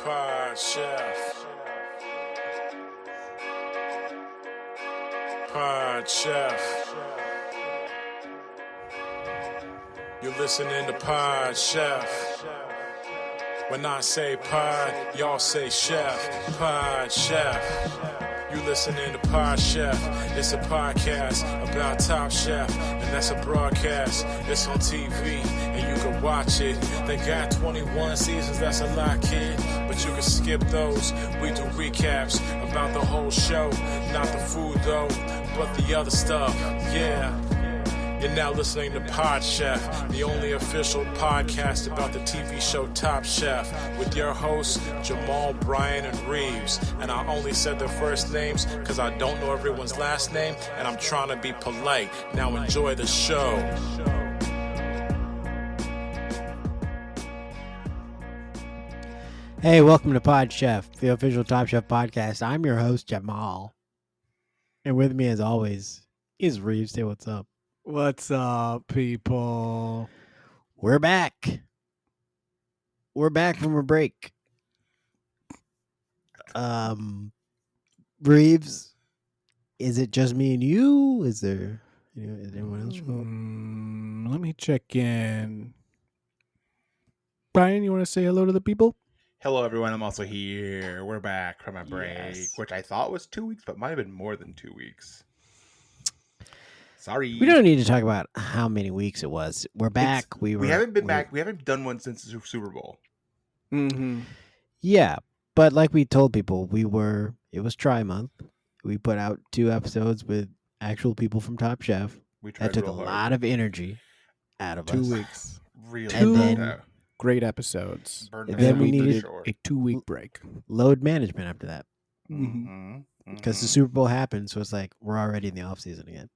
Pod Chef. Pod Chef. You're listening to Pod Chef. When I say pod, y'all say chef. Pod Chef. You listening to Pod Chef. It's a podcast about Top Chef, and that's a broadcast. It's on TV, and you can watch it. They got 21 seasons, that's a lot, kid. But you can skip those. We do recaps about the whole show. Not the food, though, but the other stuff. Yeah. You're now listening to Pod Chef, the only official podcast about the TV show Top Chef, with your hosts, Jamal, Bryan, and Reaves. And I only said their first names because I don't know everyone's last name, and I'm trying to be polite. Now enjoy the show. Hey, welcome to Pod Chef, the official Top Chef podcast. I'm your host, Jamal. And with me, as always, is Reaves. Say what's up. What's up, people? We're back. We're back from a break. Reaves, is it just me and you? Is there is anyone else? Let me check in. Bryan, you want to say hello to the people? Hello, everyone. I'm also here. We're back from a break, Yes. which I thought was 2 weeks, but might have been more than 2 weeks. Sorry. We don't need to talk about how many weeks it was. We're back. We haven't been back. We haven't done one since the Super Bowl. Mm-hmm. Yeah, but like we told people, it was try month. We put out 2 episodes with actual people from Top Chef. We tried That took a real hard. lot of energy out of 2 us. weeks. Really And burned then- out. Great episodes. Burned and out then we for needed sure. a 2-week break. Load management after that. Mhm, Because the mhm. Super Bowl happened, so it's like we're already in the off season again.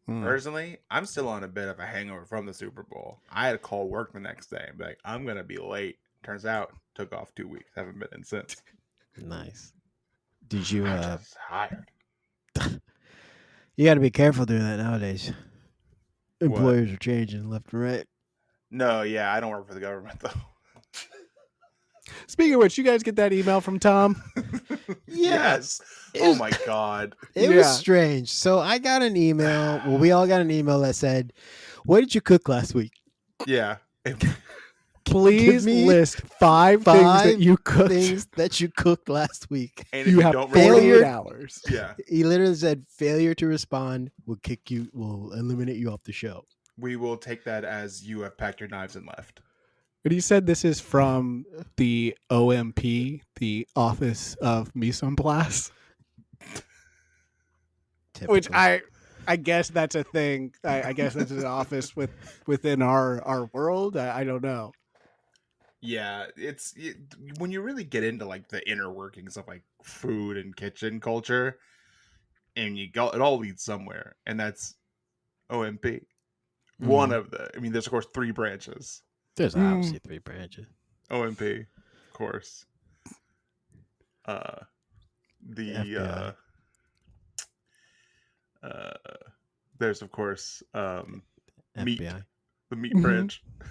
Personally, I'm still on a bit of a hangover from the Super Bowl. I had to call work the next day and be like, I'm going to be late. Turns out, took off 2 weeks. Haven't been in since. Nice. Did you? I'm just tired. You got to be careful doing that nowadays. Employers are changing left and right. No, yeah, I don't work for the government, though. Speaking of which, you guys get that email from Tom? Yes. It Oh was- my God. It Yeah. was strange. So I got an email. Well, we all got an email that said, "What did you cook last week?" Yeah. Please me list 5 things that you cooked. Things that you cooked last week. And if You have don't failure- 48 hours. yeah, He literally said, "Failure to respond will eliminate you off the show." we will take that as you have packed your knives and left. But he said this is from the OMP, the Office of Mise en Place, which Typical. I guess that's a thing. I guess that's an office within our world. I don't know. Yeah, when you really get into like the inner workings of like food and kitchen culture, and it all leads somewhere, and that's OMP. One of there's of course 3 branches. There's obviously 3 branches. OMP, of course. FBI. There's of course meat, FBI. the meat Mhm. branch, and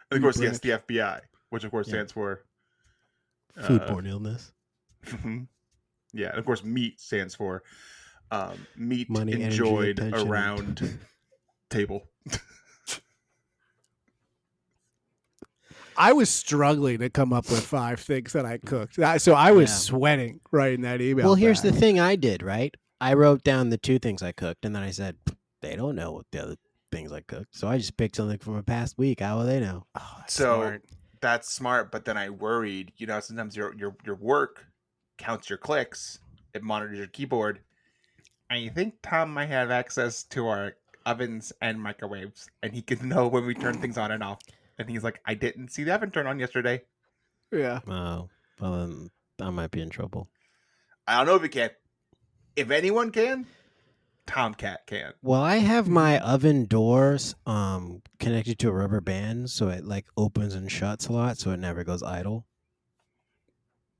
of Meat course yes, branch. the FBI, which of course Yeah. stands for Foodborne illness. yeah, and of course meat stands for meat Money, energy, enjoyed attention, around table. I was struggling to come up with 5 things that I cooked. So I was Yeah. sweating writing that email. Well, here's the back. thing I did, right? I wrote down the 2 things I cooked, and then I said, they don't know what the other things I cooked. So I just picked something from a past week. How will they know? Oh, that's So smart. that's smart, but then I worried. Sometimes your work counts your clicks. It monitors your keyboard, and you think Tom might have access to our ovens and microwaves, and he can know when we turn things on and off. And he's like, I didn't see the oven turn on yesterday. Yeah. Oh, well, then I might be in trouble. I don't know if he can. If anyone can, Tomcat can. Well, I have my oven doors connected to a rubber band, so it like opens and shuts a lot, so it never goes idle.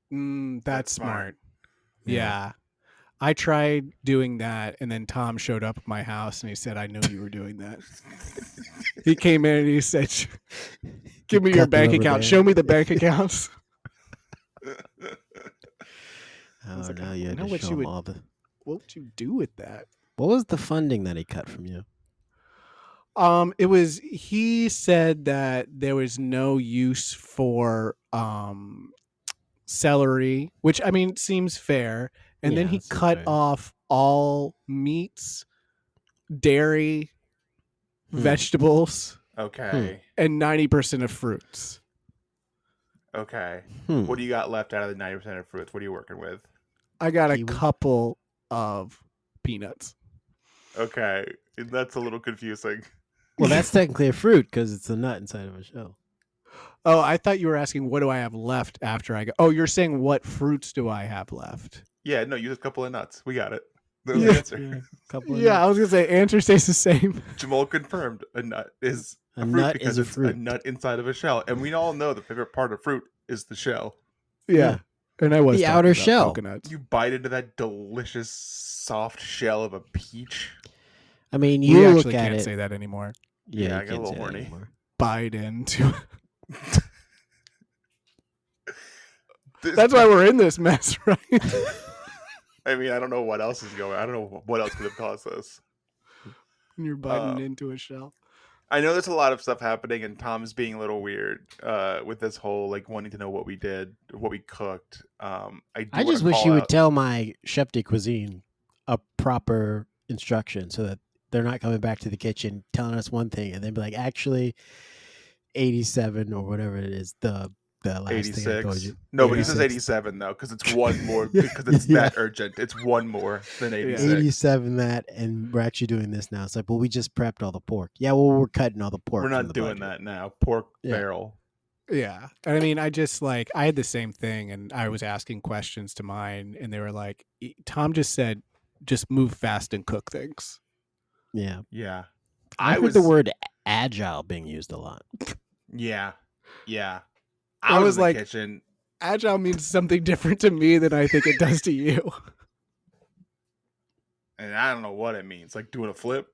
That's smart. Yeah. Yeah. I tried doing that, and then Tom showed up at my house, and he said, I knew you were doing that. He came in, and he said, give me your cut the bank rubber account. band. Show me the bank accounts. Oh, like, no, I you had know to what show you him would- all the. What would you do with that? What was the funding that he cut from you? It was, he said that there was no use for celery, which I mean seems fair. And then Yeah, he that seems cut fair. off all meats, dairy, Hmm. vegetables, Okay. and 90% of fruits. Okay. Hmm. What do you got left out of the 90% of fruits? What are you working with? I got a Kiwi? couple of peanuts. Okay. That's a little confusing. Well, that's technically a fruit because it's a nut inside of a shell. Oh, I thought you were asking what do I have left after I go. Oh, you're saying what fruits do I have left? Yeah, no, use a couple of nuts. We got it. That was Yeah. the answer. Yeah, couple of Yeah, I nuts. was gonna say answer stays the same. Jamal confirmed a nut is A a fruit nut because is a it's a fruit. nut inside of a shell. And we all know the favorite part of fruit is the shell. Yeah, and I was The talking outer about shell. coconuts. You bite into that delicious soft shell of a peach. I mean, We you look actually at can't it. say that anymore. Yeah, Yeah, I you got a can't little say that horny. anymore. Bite into. This- That's why we're in this mess, right? I mean, I don't know what else is going on. I don't know what else could have caused this. You're biting into a shell. I know there's a lot of stuff happening, and Tom's being a little weird with this whole like wanting to know what we did, what we cooked. I just wish you would tell my chef de cuisine a proper instruction so that they're not coming back to the kitchen telling us one thing and then be like, actually, 87 or whatever it is, the last thing I told 86. you. No, but he says 86. 87 though, because it's one more. Yeah. Because it's Yeah. that urgent. It's one more than 86. 87 that, and we're actually doing this now. It's like, well, we just prepped all the pork. Yeah, well, we're cutting all the pork. We're from not the doing budget. that now. Pork Yeah. barrel. Yeah. And I mean, I just like, I had the same thing and I was asking questions to mine and they were like, Tom just said, just move fast and cook things. Yeah. Yeah. I heard the word agile being used a lot. Yeah. Yeah. I I was was in the like- kitchen. Agile means something different to me than I think it does to you. And I don't know what it means. Like doing a flip.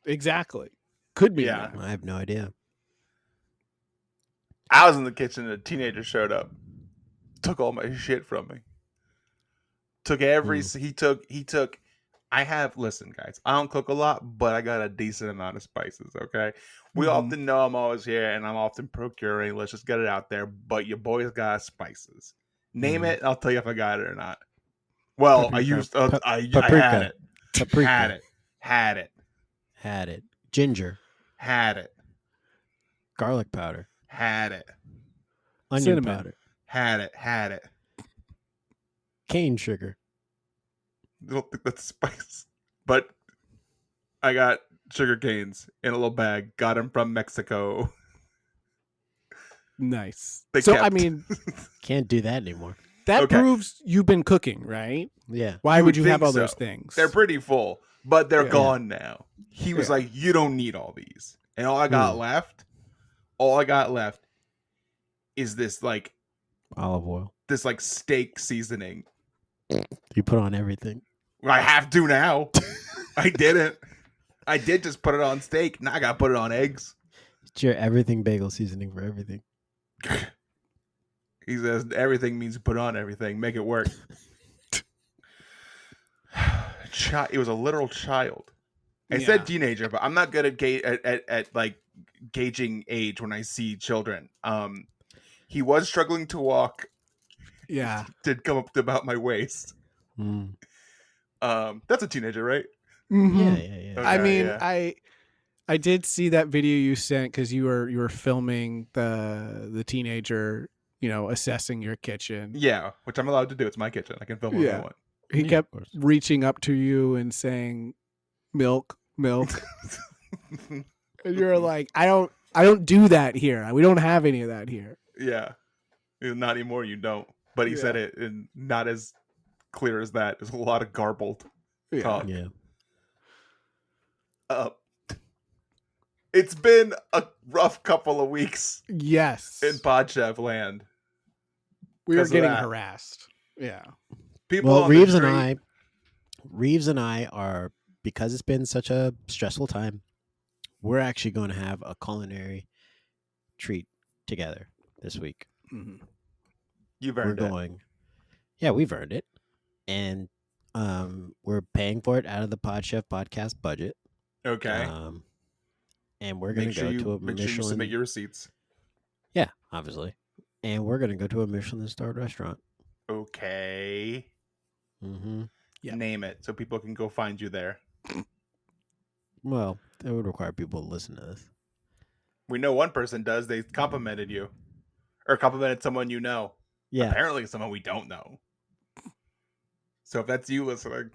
Exactly. Could be. Yeah. that. I have no idea. I was in the kitchen and a teenager showed up. Took all my shit from me. Took every he took I have listen guys, I don't cook a lot, but I got a decent amount of spices, okay? We Mhm. often know I'm always here and I'm often procuring, let's just get it out there, but your boy's got spices. Name Mhm. it, I'll tell you if I got it or not. Well, I Paprika. used I Paprika. had it. Paprika. Had it. Had it. Had it. Ginger. Had it. Garlic powder. Had it. Onion Cinnamon. powder. Had it. Had it. Cane sugar. I don't think that's spice. But I got sugar canes in a little bag. Got them from Mexico. Nice. They So, kept. I mean, Can't do that anymore. that Okay. proves you've been cooking, right? Yeah. Why You would would you have think all those so. things? They're pretty full, but they're Yeah. gone now. He was Yeah. like, "You don't need all these," and all I got left is this like Olive oil. steak seasoning. You put on everything. I have to now. I didn't. I did just put it on steak. Now I got to put it on eggs. It's your everything bagel seasoning for everything. He says everything means put on everything. Make it work. It was a literal child. I Yeah. said teenager, but I'm not good at like gauging age when I see children. He was struggling to walk. Yeah. Did come up to about my waist. Mm. That's a teenager, right? Mhm. Yeah, yeah, yeah. I Okay, mean, yeah. I did see that video you sent because you were filming the teenager, assessing your kitchen. Yeah, which I'm allowed to do. It's my kitchen. I can film what I Yeah. want. He Yeah, kept of course. reaching up to you and saying, "Milk, milk," and you're like, "I don't do that here. We don't have any of that here." Yeah. Not anymore, you don't. But he Yeah. said it in not as clear as that. There's a lot of garbled Yeah. talk. Yeah. It's been a rough couple of weeks Yes. in Podchef land. We were 'cause of getting that. harassed. Yeah. People Well, on the Reaves and I are, because it's been such a stressful time, we're actually going to have a culinary treat together this week. Mhm. You've We're earned it. going Yeah, we've earned it, and we're paying for it out of the Podchef podcast budget. Okay. And we're gonna go to a make sure you submit Michelin. your receipts. Yeah, obviously, and we're gonna go to a Michelin-starred restaurant. Okay. Mm-hmm. Yep. Name it so people can go find you there. Well, it would require people to listen to this. We know one person does. They complimented you, or complimented someone you know. Yeah, Apparently, someone we don't know. So if that's you listening,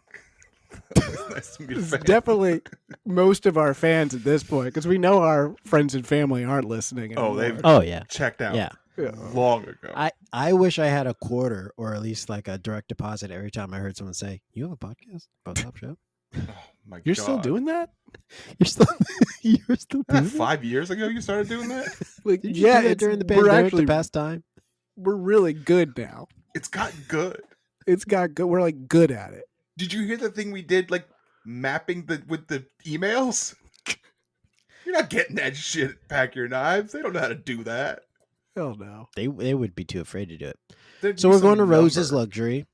it's nice to meet a It's fan. definitely most of our fans at this point, because we know our friends and family aren't listening Oh, anymore. they've Oh yeah, checked out yeah. long ago. I wish I had a quarter or at least like a direct deposit every time I heard someone say, "You have a podcast about Top Chef? Oh my You're God. still doing that? You're still Isn't that doing it? 5 years ago you started doing that? Like, Did you do that during the pandemic? The past time? we're really good now. It's gotten good. It's got good. We're like good at it. Did you hear the thing we did, like mapping with the emails? You're not getting that shit. Pack your knives. They don't know how to do that. Hell no. They would be too afraid to do it. There'd So be we're going to some Rose's number. Luxury.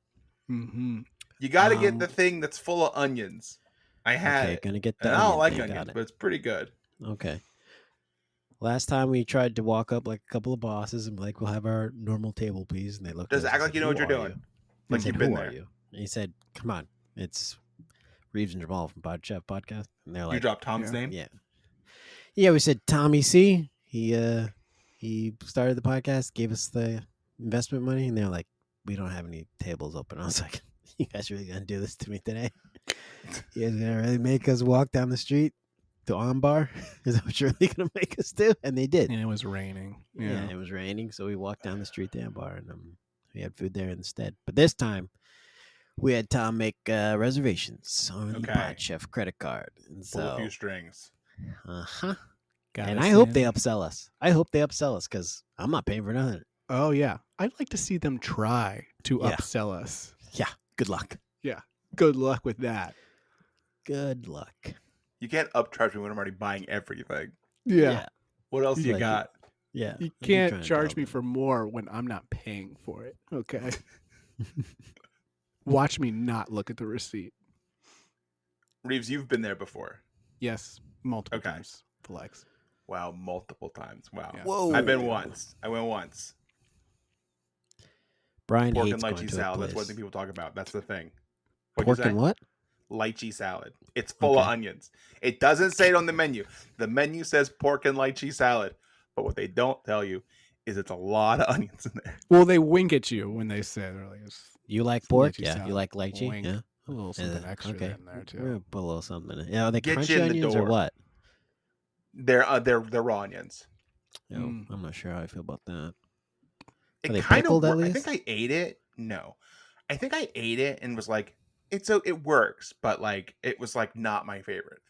Mm-hmm. You got to get Um, the thing that's full of onions. I had Okay, it. gonna get the And I don't onion like thing, onions, got it. but it's pretty good. Okay. Last time we tried to walk up like a couple of bosses and be like, we'll have our normal table, please. And they looked Does at it us act and like you said, know what "Who you're are doing? you?" Like I said, you've been "Who there. are you?" And he said, "Come on, it's Reaves and Jamal from Podchef Podcast." And they're You like, dropped Tom's yeah. name? yeah. We said Tommy C. He started the podcast, gave us the investment money, and they're like, we don't have any tables open. I was like, you guys really gonna do this to me today? You guys gonna really make us walk down the street to Ambar? Is that what you're really gonna make us do? And they did. And it was raining. Yeah, it was raining, so we walked down the street to Ambar, and we had food there instead. But this time, we had Tom make reservations on the Okay. Podchef credit card, and Pull a so few strings. Got and us I hope they in. upsell us. I hope they upsell us because I'm not paying for nothing. Oh yeah, I'd like to see them try to Yeah. upsell us. Yeah, good luck. Good luck with that. Good luck. You can't upcharge me when I'm already buying everything. Yeah. What else He's you like, got? Yeah, You what are trying can't to charge tell me them? for more when I'm not paying for it. Okay. Watch me not look at the receipt. Reeves, you've been there before. Yes, multiple Okay. times. Flex. Wow, multiple times. Wow. Yeah. Whoa! I've been once. I went once. Brian Pork hates and going lychee to a salad. That's one place. thing people talk about. That's the thing. What'd Pork you say? and what? Lychee salad. It's full of Okay. onions. It doesn't say it on the menu. The menu says pork and lychee salad. But what they don't tell you is it's a lot of onions in there. Well, they wink at you when they say it. They're like, it's You like It's pork? lychee Yeah. salad. You like lychee? Wink. Yeah. a little something extra Okay. in there We're too. gonna put a little something in it. Yeah, are they Get crunchy you in the onions or door. what? They're raw onions. Oh, I'm not sure how I feel about that. It Are they kind pickled of. at I least? think I ate it. No, I think I ate it and was like, it works, but like it was like not my favorite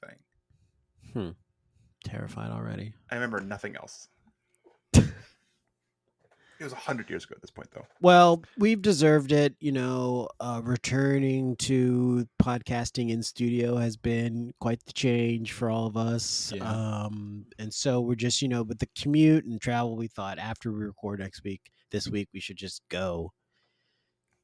thing. Terrified already. I remember nothing else. It was 100 years ago at this point, though. Well, we've deserved it. Returning to podcasting in studio has been quite the change for all of us. Yeah. And so we're just, with the commute and travel, we thought after we record this week, we should just go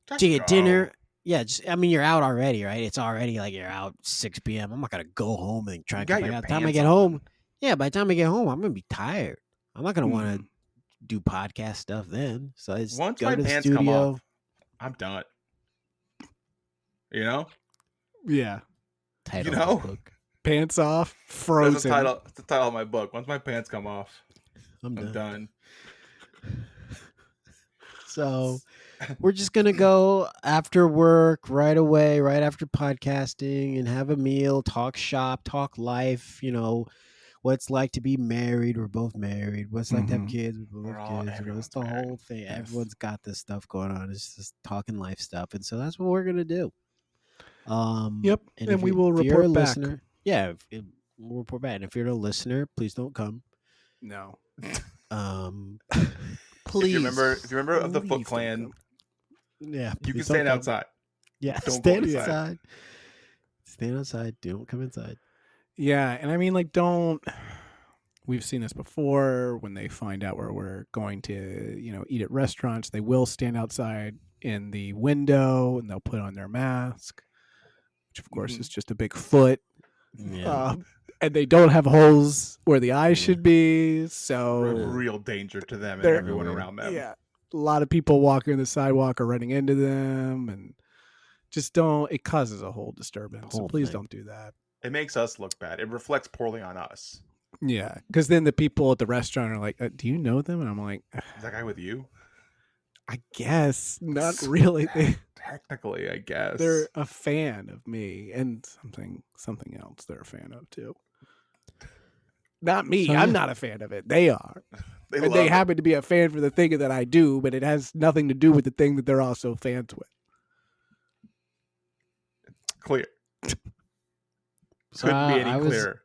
Just to get go. dinner. Yeah, you're out already, right? It's already like you're out 6 p.m. I'm not gonna go home and try You and got come back. your By the time I pants get on. home, by the time I get home, I'm gonna be tired. I'm not gonna want to Mm. do podcast stuff then. So I just Once go my to the pants come studio. off, I'm done. You know? Yeah. Title You of know? this book. Pants off, That's frozen. the title. That's the title of my book. Once my pants come off, I'm I'm done. done. So we're just gonna go after work right away, right after podcasting, and have a meal, talk shop, talk life. What it's like to be married. We're both married. What's it like to have Mhm. kids. We both We're have all- kids. It's everyone's the married. whole thing. Yes. Everyone's got this stuff going on. It's just talking life stuff, and so that's what we're gonna do. Yep, And and if we you- will if you're a report back. listener, we'll report back. And if you're a listener, please don't come. No. Please. If you remember of the Please Foot don't Clan, come. Yeah, you can please don't stand come. outside. Yeah, Don't go stand inside. outside. Stand outside. Don't come inside. Yeah, and I mean, we've seen this before when they find out where we're going to, eat at restaurants, they will stand outside in the window and they'll put on their mask, which of course Mhm. is just a big foot. Yeah. And they don't have holes where the eyes should be. So Real danger to them and They're- everyone Weird. around them. yeah, a lot of people walking the sidewalk are running into them, and just don't. It causes a whole disturbance. So Whole please thing. don't do that. It makes us look bad. It reflects poorly on us. Yeah, because then the people at the restaurant are like, "Do you know them?" And I'm like, Is that guy with you? "I guess not really. Technically, I guess. They're a fan of me and something else. They're a fan of too. Not me. So, I'm yeah. not a fan of it. They are, They and love they it. happen to be a fan for the thing that I do, but it has nothing to do with the thing that they're also fans with." Clear. So Couldn't be any clearer.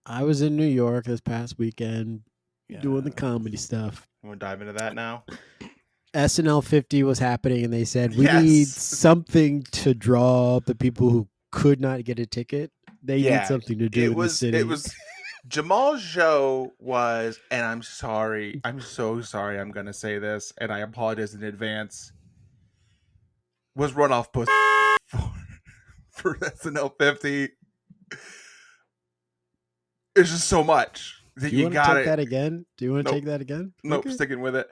I was in New York this past weekend doing the Yeah. comedy stuff. You want to dive into that now? SNL 50 was happening, and they said we Yes. need something to draw the people who could not get a ticket. They Yeah, need something to do in the city. It was Jamal's show was, and I'm so sorry I'm gonna say this, and I apologize in advance. Was run off pussy for SNL 50. It's just so much that Do you you want to got take it. that again? Do you want to Nope. take that again? Nope, Okay. sticking with it.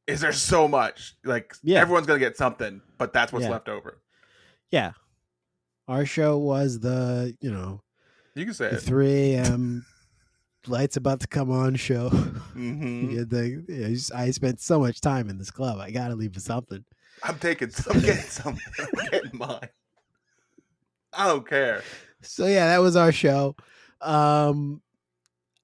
Is there so much? Like Yeah. everyone's gonna get something, but that's what's Yeah. left over. Yeah. Our show was the, You can say the it. 3 a.m. lights about to come on show. Mm-hmm. I spent so much time in this club. I got to leave with something. I'm getting something. I'm getting mine. I don't care. So yeah, that was our show. I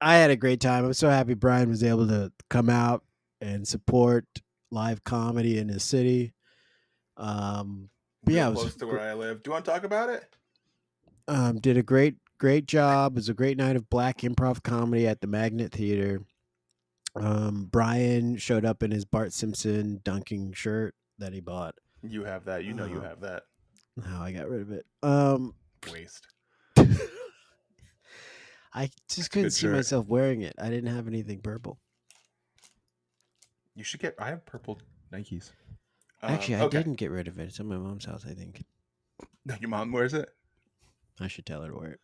had a great time. I'm so happy Bryan was able to come out and support live comedy in his city. But yeah, Real it was close to where I live. Do you want to talk about it? did a great job. It was a great night of black improv comedy at the Magnet Theater. Bryan showed up in his Bart Simpson dunking shirt that he bought. You have that. You know you have that. No, I got rid of it. Waste. I just a couldn't good see shirt. myself wearing it. I didn't have anything purple. You should get. I have purple Nikes. Actually, I okay. didn't get rid of it. It's at my mom's house, I think. No, your mom wears it. I should tell her to wear it.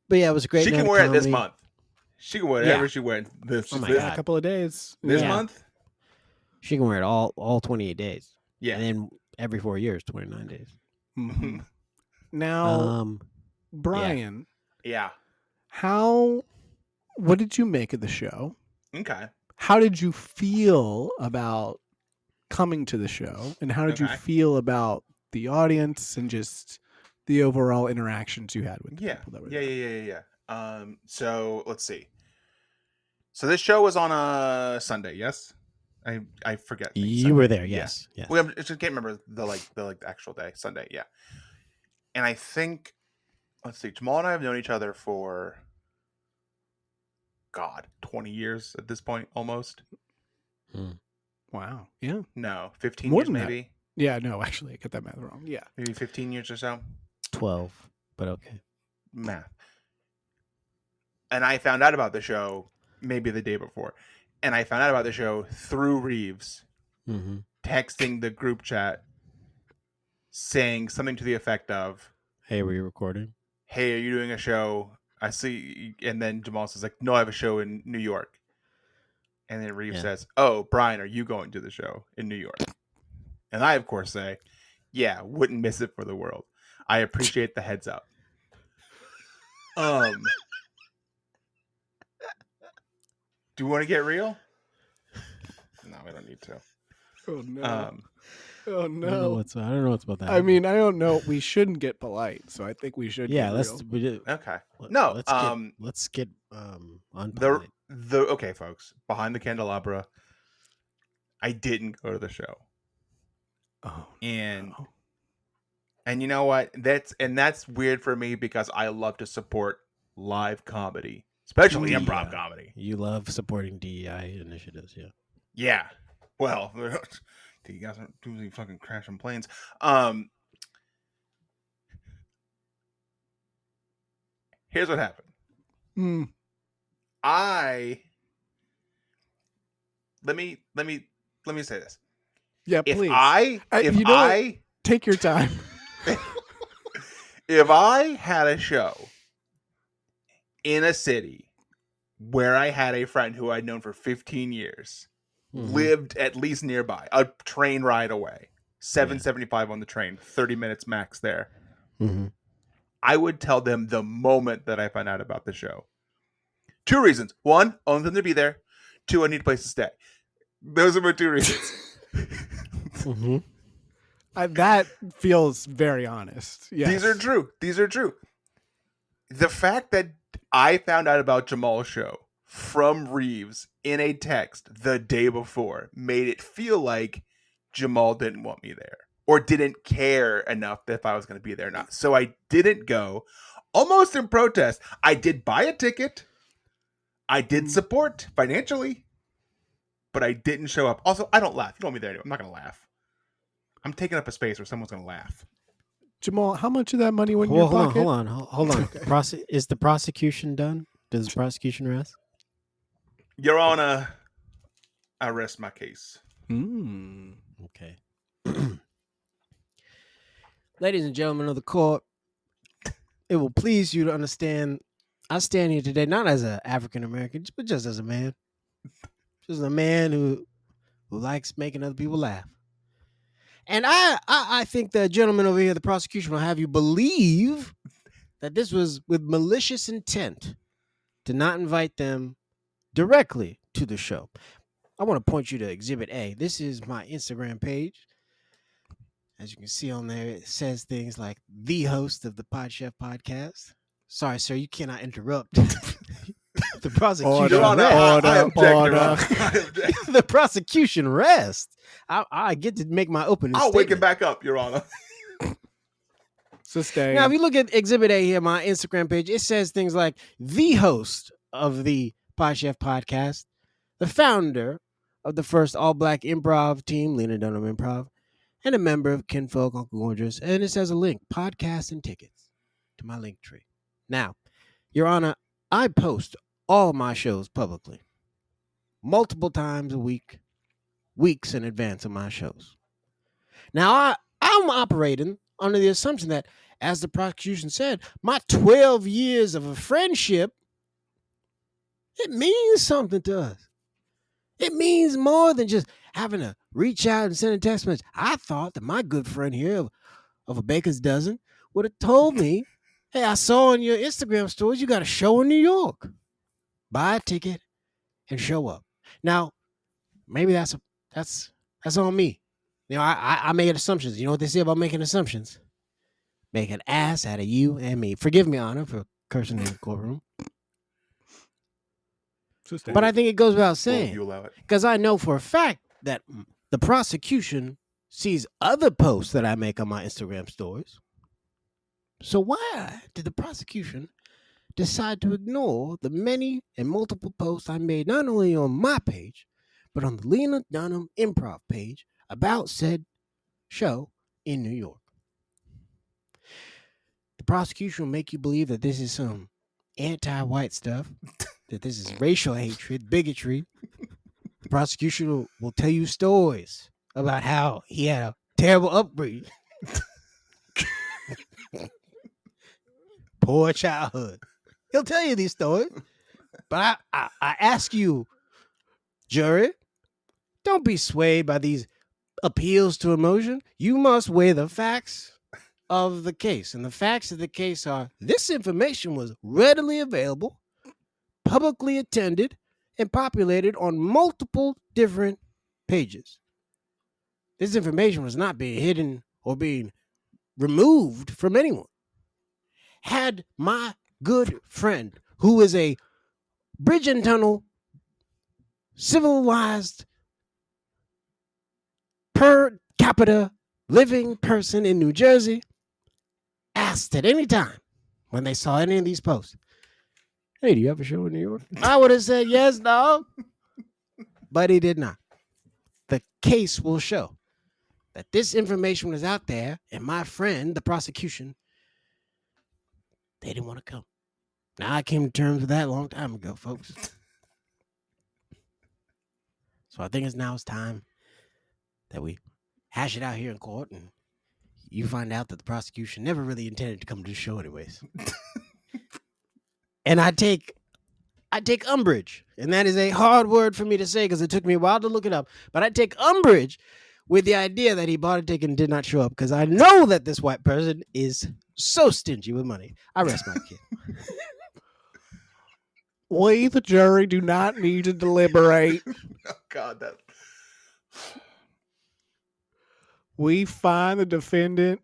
But yeah, it was a great She night can of wear it this comedy. month. She can wear whatever Yeah. she wears this Oh my this, In a God. couple of days. this Yeah. month. She can wear it all 28 days. Yeah. And then every 4 years, 29 days. Mhm. Now, Um, Bryan, Yeah. what did you make of the show? Okay. How did you feel about coming to the show? And how did you Okay. feel about the audience and just the overall interactions you had with the Yeah. people that were Yeah. there? Yeah. So let's see. So this show was on a Sunday. Yes. I forget. things. you Sunday. were there, Yeah. yes. Yes. Well, I just can't remember the actual day. Sunday. Yeah. And I think, let's see, Jamal and I have known each other for, God, 20 years at this point, almost. Wow. Yeah. No, 15 More years than that. maybe. Yeah. No, actually, I got that math wrong. Yeah. Maybe 15 years or so. 12, but okay. Math. And I found out about the show maybe the day before. And I found out about the show through Reaves Mm-hmm. texting the group chat saying something to the effect of, Hey, were you recording? hey, are you doing a show? I see. And then Jamal says, like, no, I have a show in New York. And then Reeves Yeah. says, oh, Bryan, are you going to the show in New York? And I, of course, say, yeah, wouldn't miss it for the world. I appreciate the heads up. Do you want to get real? No, we don't need to. Oh no. Oh I don't know no. what's about that. I mean, I don't know. We shouldn't get polite, so I think we should. yeah, get let's real. we did, Okay. let- No, let's get unpolite. okay, folks, behind the candelabra, I didn't go to the show. Oh, And no. and you know what? That's weird for me because I love to support live comedy, especially Yeah. improv comedy. You love supporting DEI initiatives, yeah. Yeah. Well, you guys aren't doing fucking crashing planes. Here's what happened. Mm. let me say this. Yeah, If please. I Take your time. if I had a show in a city where I had a friend who I'd known for 15 years, lived at least nearby, a train ride away, $7.75 on the train, 30 minutes max there, I would tell them the moment that I found out about the show. 2 reasons. 1, I want them to be there. 2, I need a place to stay. Those are my 2 reasons. That feels very honest. Yes. These are true. The fact that I found out about Jamal's show from Reaves in a text the day before made it feel like Jamal didn't want me there or didn't care enough if I was going to be there or not. So I didn't go, almost in protest. I did buy a ticket. I did support financially, but I didn't show up. Also, I don't laugh. You don't want me there anyway. I'm not going to laugh. I'm taking up a space where someone's going to laugh. Jamal, how much of that money went in your pocket? Hold on. Is the prosecution done? Does the prosecution rest? Your Honor, I rest my case. Okay. Ladies and gentlemen of the court, it will please you to understand I stand here today not as an African American, but just as a man. Just a man who likes making other people laugh. And I think the gentleman over here, the prosecution, will have you believe that this was with malicious intent to not invite them directly to the show. I want to point you to Exhibit A. This is my Instagram page. As you can see on there, it says things like the host of the Pod Chef podcast. Sorry, sir, you cannot interrupt. The prosecution. Your Honor, I object. The prosecution rests. I get to make my opening I'll statement. wake it back up, Your Honor. Sustain. Now, if you look at Exhibit A here, my Instagram page, it says things like the host of the Pod Chef podcast, the founder of the first all-black improv team, Lena Dunham Improv, and a member of Kinfolk Uncle Gorgeous. And it says a link, podcast and tickets, to my link tree. Now, Your Honor, I post all my shows publicly, multiple times a week, weeks in advance of my shows. Now, I'm operating under the assumption that, as the prosecution said, my 12 years of a friendship, it means something to us. It means more than just having to reach out and send a text message. I thought that my good friend here of a baker's dozen would have told me, hey, I saw on your Instagram stories you got a show in New York. Buy a ticket and show up. Now, maybe that's on me. You know, I made assumptions. You know what they say about making assumptions? Make an ass out of you and me. Forgive me, Honor, for cursing in the courtroom. But I think it goes without saying, because I know for a fact that the prosecution sees other posts that I make on my Instagram stories. So why did the prosecution decide to ignore the many and multiple posts I made not only on my page, but on the Lena Dunham Improv page about said show in New York? The prosecution will make you believe that this is some anti-white stuff, that this is racial hatred, bigotry. The prosecution will tell you stories about how he had a terrible upbringing. Poor childhood. He'll tell you these stories. But I ask you, jury, don't be swayed by these appeals to emotion. You must weigh the facts of the case. And the facts of the case are this information was readily available, publicly attended, and populated on multiple different pages. This information was not being hidden or being removed from anyone. Had my good friend, who is a bridge and tunnel civilized per capita living person in New Jersey, asked at any time when they saw any of these posts, hey, do you have a show in New York? I would have said yes, dog. But he did not. The case will show that this information was out there, and my friend, the prosecution, they didn't want to come. Now, I came to terms with that a long time ago, folks. So I think it's time that we hash it out here in court, and you find out that the prosecution never really intended to come to the show anyways. And I take umbrage, and that is a hard word for me to say because it took me a while to look it up, but I take umbrage with the idea that he bought a ticket and did not show up because I know that this white person is so stingy with money. I rest my case. We, the jury, do not need to deliberate. Oh, God, that. We find the defendant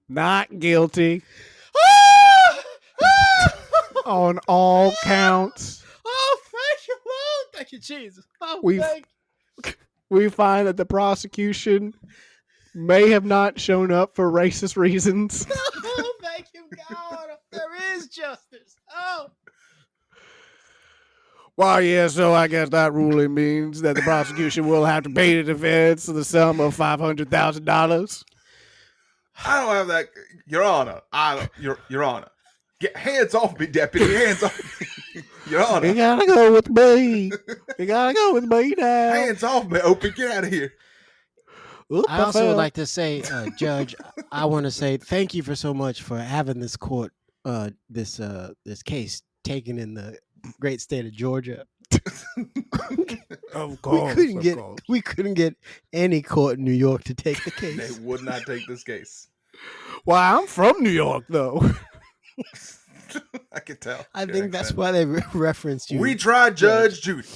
not guilty on all counts. Oh, thank you, Lord. Thank you, Jesus. Oh, We find that the prosecution may have not shown up for racist reasons. Oh, thank you, God. There is justice. Oh. Well, yeah, so I guess that ruling means that the prosecution will have to pay the defense the sum of $500,000. I don't have that, Your Honor. Your Honor. Get hands off me, deputy. Hands off me, Your Honor. You gotta go with me. You gotta go with me now. Hands off me, Opie. Get out of here. Oop, I also fell. would like to say, Judge, I want to say thank you for so much for having this court, this case taken in the great state of Georgia. Of course, we couldn't get any court in New York to take the They case. would not take this case. Well, I'm from New York, though. I can tell. I Your think that's accent. why they referenced you. We tried Judge Judy.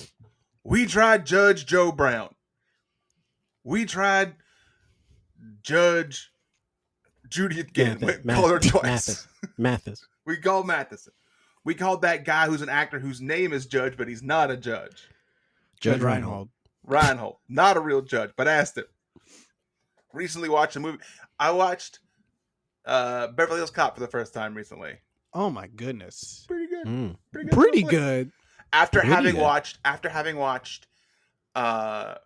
We tried Judge Joe Brown. We tried Judge Judy again. We called her twice. Mathis. We called Matheson. We called that guy who's an actor whose name is Judge, but he's not a judge. Judge Reinhold. Reinhold. Not a real judge, but asked him. Recently watched a movie. I watched Beverly Hills Cop for the first time recently. Oh my goodness. Pretty good. Mm. Pretty good. After Pretty having good. watched a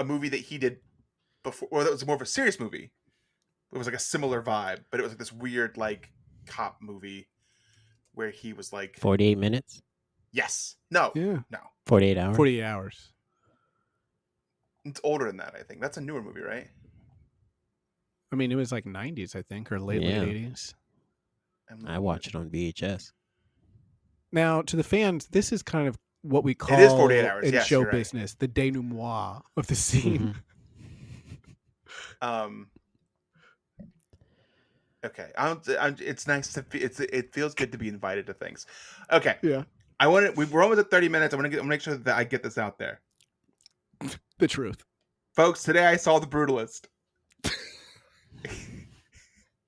movie that he did before, or that was more of a serious movie. It was like a similar vibe, but it was like this weird like cop movie where he was like 48 minutes? yes, no, Yeah. 48 hours? 48 hours. it's older than that. I think that's a newer movie, right? I mean, it was like 90s, I think, or late Yeah. 80s. I watch it on VHS. Now, to the fans, this is kind of what we call It is 48 hours. in Yes, show you're right. business the denouement of the scene. Okay, it's nice to. It feels good to be invited to things. Okay, Yeah. We're almost at 30 minutes. I want to make sure that I get this out there, The truth. folks. Today I saw The Brutalist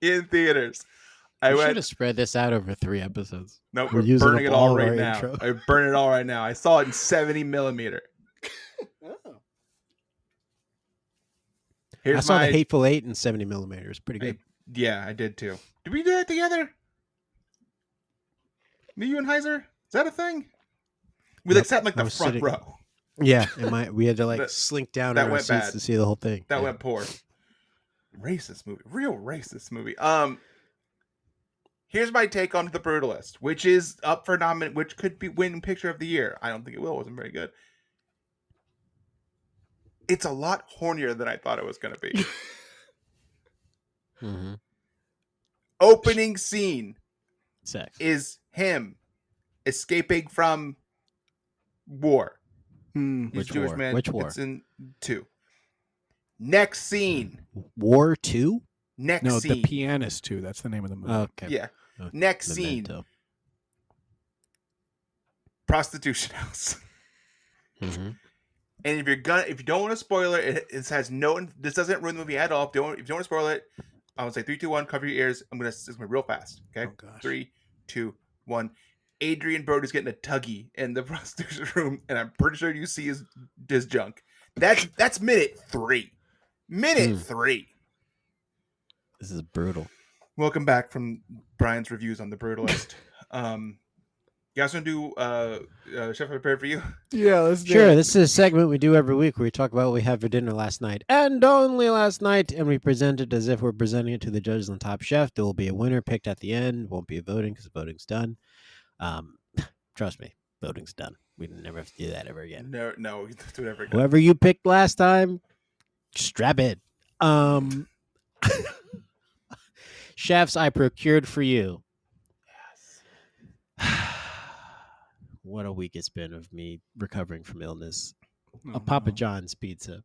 in theaters. I We should went. have spread this out over 3 episodes. No, we're we're using burning up it all all right our now. intro. I burn it all right now. I saw it in 70 millimeter. Here's I saw my. the Hateful Eight in 70 millimeters. Pretty good. Yeah, I did too. Did we do that together? Me, you, and Heiser? Is that a thing? We Yep, sat in like I the was front sitting- row. Yeah, we had to like That- slink down that in our went seats bad. to see the whole thing. That Yeah. went poor. Racist movie. Real racist movie. Here's my take on The Brutalist, which is up for nomination, which could be win Picture of the Year. I don't think it will. It wasn't very good. It's a lot hornier than I thought it was going to be. Mm-hmm. Opening scene Sex. is him escaping from war. Hmm. He's Which a Jewish war? man. Which war? It's in 2. Next scene. War 2? Next No, scene. The Pianist, too. That's the name of the movie. Okay. Yeah. Oh, Next scene. Memento. Prostitution house. Mm-hmm. And if you don't want to spoil it, it has no. This doesn't ruin the movie at all. If you don't want to spoil it, I would say 3, 2, 1. Cover your ears. It's gonna be real fast. Okay. Oh, gosh. 3, 2, 1. Adrian Brody's getting a tuggy in the prostitution room, and I'm pretty sure you see his junk. That's minute 3. Minute 3. This is brutal. Welcome back from Bryan's reviews on The Brutalist. You guys want to do Chef Prepared for You? Yeah, let's do Sure, it. this is a segment we do every week where we talk about what we had for dinner last night and only last night, and we present it as if we're presenting it to the judges on Top Chef. There will be a winner picked at the end. Won't be a voting because voting's done. Trust me, Voting's done. We never have to do that ever again. No, do it ever again. Whoever you picked last time, strap it. Chefs, I procured for you. Yes. What a week it's been of me recovering from illness. Oh, A Papa no. John's pizza.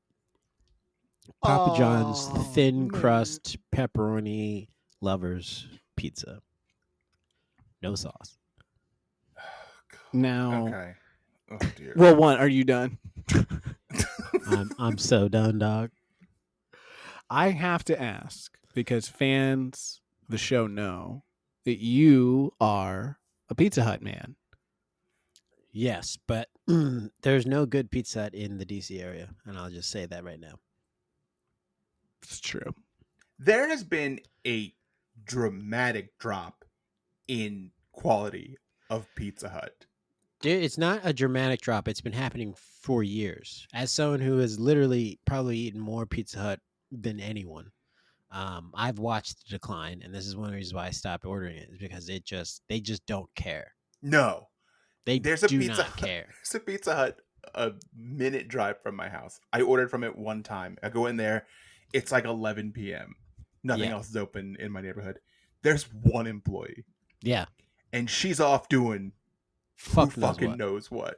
Papa John's Oh, thin man. crust pepperoni lovers pizza. No sauce. Now, Okay. Oh dear. well, one, are you done? I'm so done, dog. I have to ask because fans of the show know that you are a Pizza Hut man. Yes, but there's no good Pizza Hut in the DC area, and I'll just say that right now. It's true. There has been a dramatic drop in quality of Pizza Hut. Dude, it's not a dramatic drop. It's been happening for years. As someone who has literally probably eaten more Pizza Hut than anyone, I've watched the decline, and this is one of the reasons why I stopped ordering it, is because they just don't care. No. They There's a do Pizza not Hut. care. There's a Pizza Hut a minute drive from my house. I ordered from it one time. I go in there. It's like 11 p.m. Nothing Yeah. else is open in my neighborhood. There's one employee, Yeah, and she's off doing fuck who knows fucking what. knows what.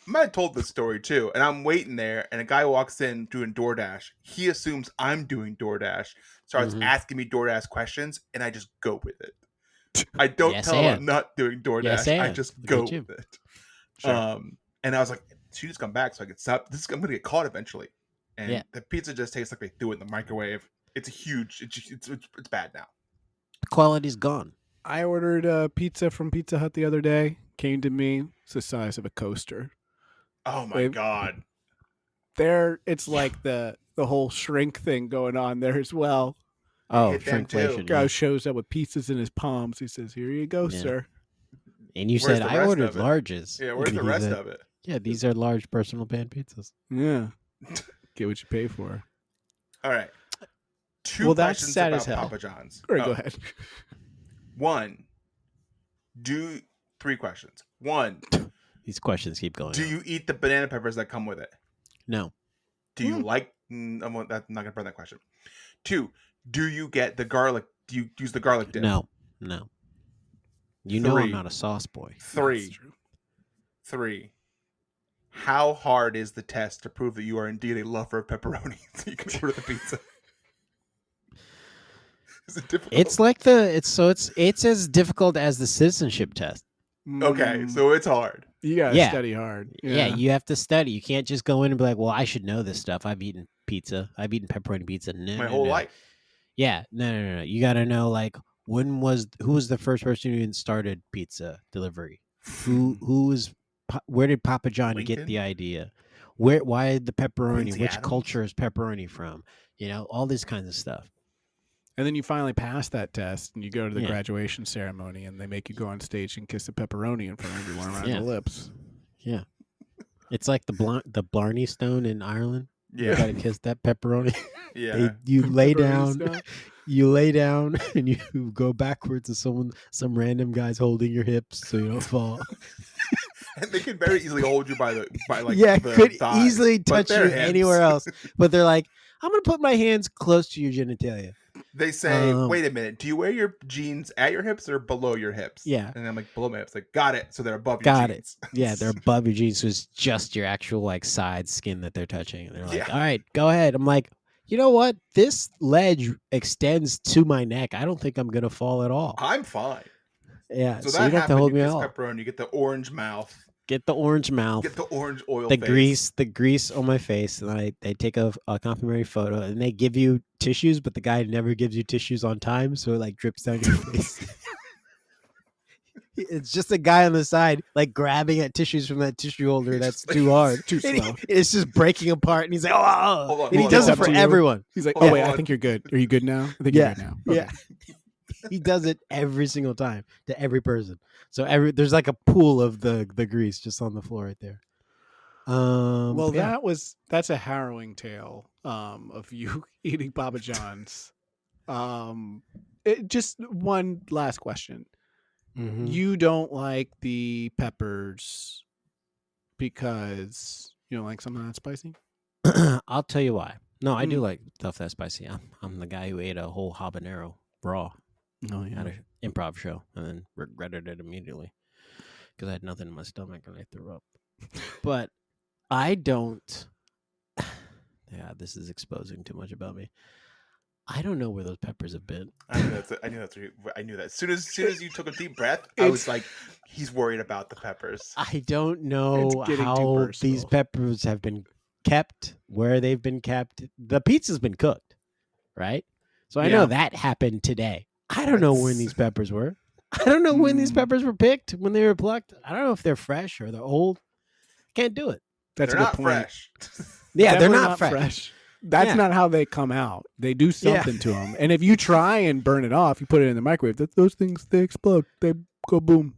I might have told this story too, and I'm waiting there, and a guy walks in doing DoorDash. He assumes I'm doing DoorDash, starts Mhm. asking me DoorDash questions, and I just go with it. I don't Yes, tell him I'm and. not doing DoorDash. Yes, I and. just Look go at you. with it. Sure. And I was like, she just come back so I can stop. I'm gonna get caught eventually. And Yeah. the pizza just tastes like they threw it in the microwave. It's a huge. It's bad now. The quality's gone. I ordered a pizza from Pizza Hut the other day. Came to me. It's the size of a coaster. Oh my They've- god. It's like the whole shrink thing going on there as well. Oh, hit them too. shrinkflation. Guy Yeah. shows up with pizzas in his palms. He says, "Here you go, Yeah. sir." And you Where's said the I rest ordered of it? larges. Yeah, where's And the he rest said, of it? Yeah, these are large personal pan pizzas. Yeah. Get what you pay for. All right. Two Well, that's questions sad about as hell. Papa John's. All right, Oh, go ahead. One. Three questions. One. These questions keep going. Do on. you eat the banana peppers that come with it? No. Do you like? I'm not gonna burn that question. Two. Do you get the garlic? Do you use the garlic dip? No. You know I'm Three. not a sauce boy. That's Three. true. Three. How hard is the test to prove that you are indeed a lover of pepperoni so you can order the pizza? Is it difficult? It's like it's as difficult as the citizenship test. Okay, Mm, so it's hard. you gotta Yeah. study hard. Yeah, you have to study. You can't just go in and be like, "Well, I should know this stuff. I've eaten pizza. I've eaten pepperoni pizza." No, My no, whole no. life. Yeah, no. You got to know like who was the first person who even started pizza delivery? Where did Papa John get Lincoln? the idea? Why the pepperoni? Quincy Which Adams? culture is pepperoni from? All this kinds of stuff. And then you finally pass that test, and you go to the Yeah. graduation ceremony, and they make you go on stage and kiss a pepperoni in front of everyone around Yeah. the lips. Yeah, it's like the Blarney Stone in Ireland. You Yeah, got to kiss that pepperoni. yeah. You lay Pepperoni down. style. You lay down and you go backwards and some random guy's holding your hips so you don't fall. And they can very easily hold you by Yeah, the could thighs, easily but touch their you hands- anywhere else. But they're like, I'm gonna put my hands close to your genitalia. They say, Um, "Wait a minute, do you wear your jeans at your hips or below your hips?" Yeah. and I'm like, "Below my hips." Like, got it. So they're above your Got it. jeans. Yeah, they're above your jeans, so it's just your actual like side skin that they're touching. And they're like, Yeah. all right, go ahead. I'm like, you know what? This ledge extends to my neck. I don't think I'm gonna fall at all. I'm fine. Yeah, So so that you don't have to happened. hold You me kiss out. pepperoni. You get the orange mouth. Get the orange mouth. Get the orange oil. the face. grease on my face, and they take a complimentary photo, and they give you tissues, but the guy never gives you tissues on time, so it like drips down your face. It's just a guy on the side, like grabbing at tissues from that tissue holder that's Just, too hard. too And slow. it's just breaking apart, and he's like, "Oh!" Hold on, and he hold does on, it for hold on. everyone. He's like, Hold "Oh wait, I on. think you're good. Are you good now? I think Yeah. you're good now." Okay. Yeah, he does it every single time to every person. So there's like a pool of the grease just on the floor right there. Well, yeah. that's a harrowing tale of you eating Papa John's. Just one last question: Mhm. You don't like the peppers because you don't like something that's spicy? I'll tell you why. No, I do Mm. like stuff that's spicy. I'm the guy who ate a whole habanero raw Oh at an improv show and then regretted it immediately because I had nothing in my stomach and I threw up. But I don't. Yeah, this is exposing too much about me. I don't know where those peppers have been. I knew that. As soon as you took a deep breath, I was like, he's worried about the peppers. I don't know getting too how these personal. peppers have been kept, where they've been kept. The pizza's been cooked, right? So I know Yeah. that happened today. I don't know when That's- these peppers were. I don't know when these Mm. peppers were picked, when they were plucked. I don't know if they're fresh or they're old. Can't do it. That's They're a good not point. fresh. Yeah, Definitely they're not fresh. That's Yeah. not how they come out. They do Yeah. something to them. And if you try and burn it off, you put it in the microwave, those things, they explode. They go boom.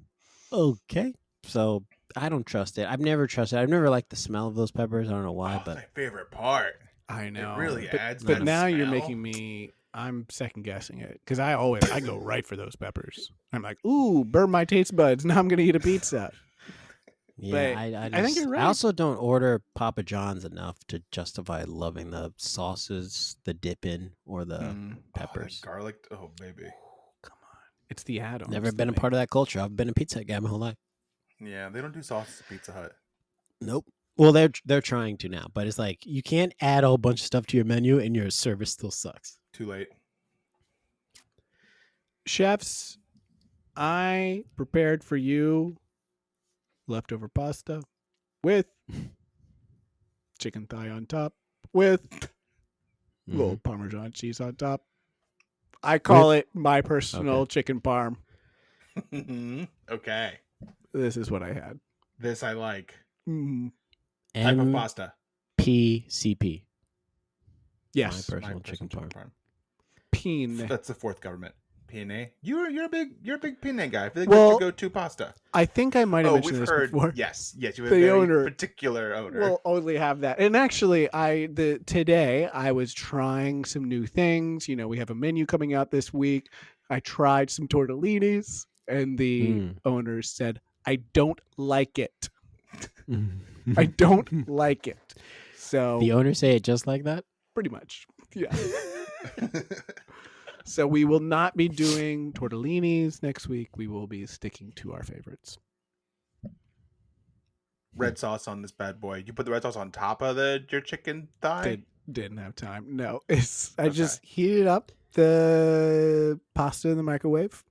Okay. So I don't trust it. I've never trusted it. I've never liked the smell of those peppers. I don't know why, Oh, but my favorite part. I know. really but, adds But to the now you're smell. making me, I'm second guessing it. Because I go right for those peppers. I'm like, ooh, burn my taste buds. Now I'm going to eat a pizza. yeah, But I think you're just- right. I also don't order Papa John's enough to justify loving the sauces, the dip in, or the Mm, peppers. Garlic. Oh, baby. come on. It's the add-ons. Never been a part of that culture. I've been a pizza Hut guy my whole life. Yeah, they don't do sauces at Pizza Hut. Nope. Well, they're trying to now, but it's like you can't add a whole bunch of stuff to your menu and your service still sucks. Too late. Chefs, I prepared for you leftover pasta with chicken thigh on top with little Parmesan cheese on top. I call it my personal chicken parm. Okay. This is what I had. This I like. Mm, Type of pasta. MPCP. yes, My personal chicken parm. peen. That's the fourth government. Penne. You're a big penne guy. I feel like Well, that's your go-to pasta. I think I might have mentioned we've this heard. before. Yes, you have a The very owner particular owner. Will only have that. And actually, today I was trying some new things. You know, we have a menu coming out this week. I tried some tortellinis, and the owner said, "I don't like it. I don't like it." So The owner say it just like that? pretty much, yeah. So we will not be doing tortellinis next week. We will be sticking to our favorites. Red sauce on this bad boy. You put the red sauce on top of your chicken thigh. Didn't have time. No, I just heated up the pasta in the microwave,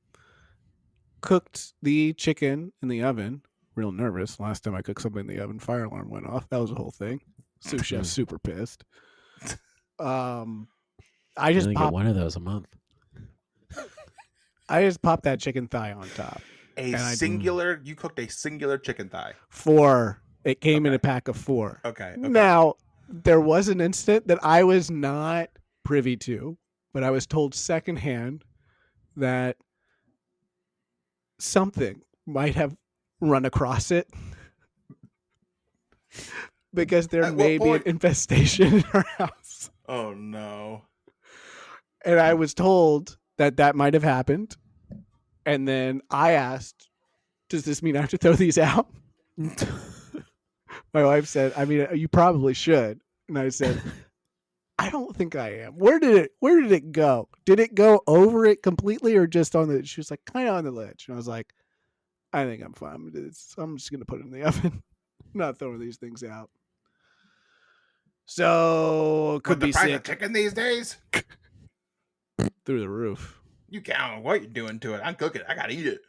cooked the chicken in the oven. Real nervous. Last time I cooked something in the oven, fire alarm went off. That was a whole thing. Sous chef super pissed. I just only get one of those a month. I just popped that chicken thigh on top. You cooked a singular chicken thigh. 4. It came in a pack of 4. Okay. Now, there was an incident that I was not privy to, but I was told secondhand that something might have run across it because there may be an infestation in our house. Oh, no. And I was told that might have happened. And then I asked, does this mean I have to throw these out? My wife said, I mean, you probably should. And I said, I don't think I am. Where did it go? Did it go over it completely or just on the, she was like, kind of on the ledge. And I was like, I think I'm fine. I'm just going to put it in the oven. I'm not throwing these things out. So could be sick. Chicken these days? Through the roof. You count on what you're doing to it. I'm cooking. I gotta eat it.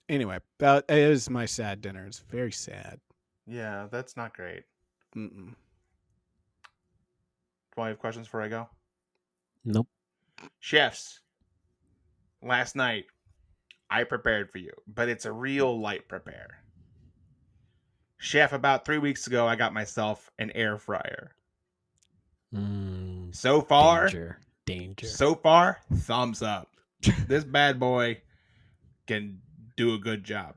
Anyway, that is my sad dinner. It's very sad. Yeah, that's not great. Mm-mm. Do I have questions before I go? Nope. Chefs, last night I prepared for you, but it's a real light prepare. Chef, about 3 weeks ago, I got myself an air fryer. So far, danger. So far, thumbs up. This bad boy can do a good job.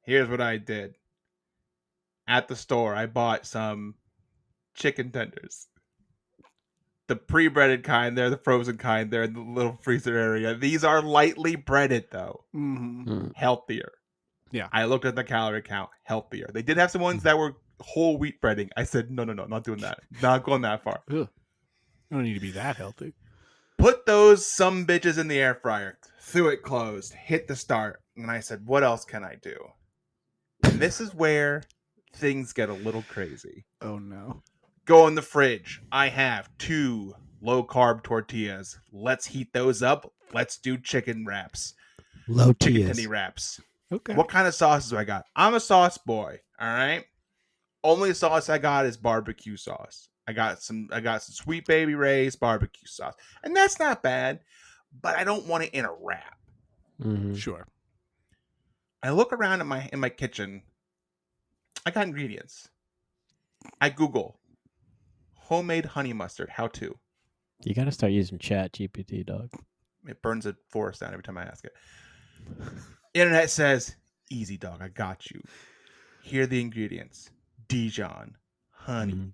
Here's what I did. At the store, I bought some chicken tenders. the pre-breaded kind there, the frozen kind there in the little freezer area. These are lightly breaded though. Healthier. Yeah. I looked at the calorie count. Healthier. They did have some ones that were whole wheat breading. I said, no, not doing that. Not going that far. Ugh. You don't need to be that healthy. Put those some bitches in the air fryer. Threw it closed. Hit the start. And I said, what else can I do? And this is where things get a little crazy. Oh, no. Go in the fridge. I have 2 low-carb tortillas. Let's heat those up. Let's do chicken wraps. Chicken tendy wraps. Okay. What kind of sauces do I got? I'm a sauce boy. All right. Only sauce I got is barbecue sauce. I got some Sweet Baby Ray's barbecue sauce, and that's not bad. But I don't want it in a wrap. Sure. I look around in my kitchen. I got ingredients. I Google homemade honey mustard. How to? You got to start using Chat GPT, dog. It burns a forest down every time I ask it. Internet says, easy, dog. I got you. Here are the ingredients. Dijon, honey,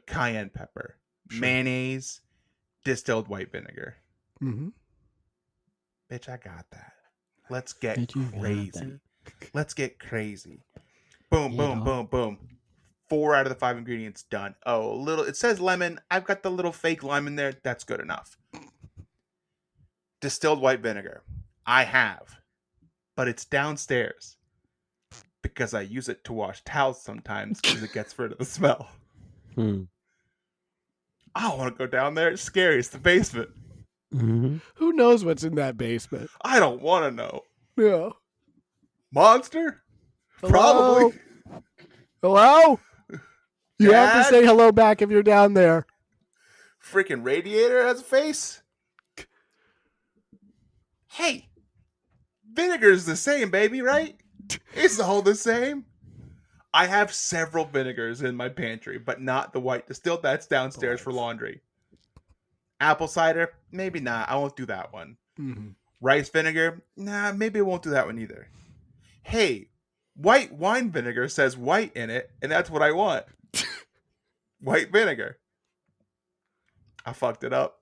cayenne pepper, mayonnaise, distilled white vinegar. Bitch, I got that. Let's get crazy. Let's get crazy. Boom, boom, boom, boom. 4 out of the 5 ingredients done. Oh, it says lemon. I've got the little fake lime in there. That's good enough. Distilled white vinegar. I have. But it's downstairs. Because I use it to wash towels sometimes because it gets rid of the smell. I don't want to go down there. It's scary. It's the basement. Who knows what's in that basement? I don't want to know. Yeah. Monster? Hello? Probably. Hello? You have Dad? to say hello back if you're down there. Freaking radiator has a face? Hey. Vinegar's the same, baby, right? It's all the same. I have several vinegars in my pantry, but not the white distilled. That's downstairs for laundry. Apple cider? Maybe not. I won't do that one. Rice vinegar? Nah, maybe I won't do that one either. Hey, white wine vinegar says white in it, and that's what I want. White vinegar. I fucked it up.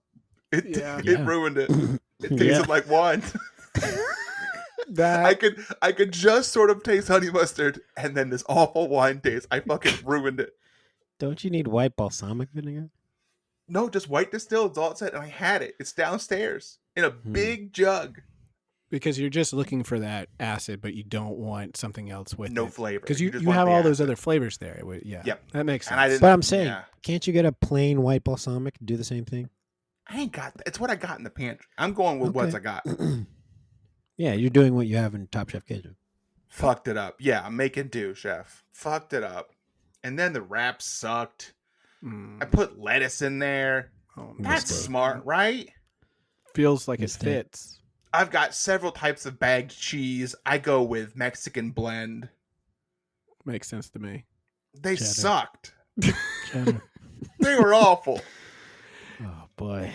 It ruined it. It tasted like wine. I could just sort of taste honey mustard, and then this awful wine taste. I fucking ruined it. Don't you need white balsamic vinegar? No, just white distilled. That's all it said, and I had it. It's downstairs in a big jug. Because you're just looking for that acid, but you don't want something else with no it. flavor. Because you just have want the all those acid. other flavors there. Yeah, Yep. that makes And I sense. didn't- But I'm saying, Yeah. can't you get a plain white balsamic to do the same thing? I ain't got that. It's what I got in the pantry. I'm going with what I got. Yeah, you're doing what you have in Top Chef Kitchen. Fucked it up. Yeah, I'm making do, chef. Fucked it up. And then the wrap sucked. I put lettuce in there. Oh, That's mistake. smart, right? feels like Mistake. it fits. I've got several types of bagged cheese. I go with Mexican blend. Makes sense to me. They Cheddar. sucked. Cheddar. They were awful. Oh, boy.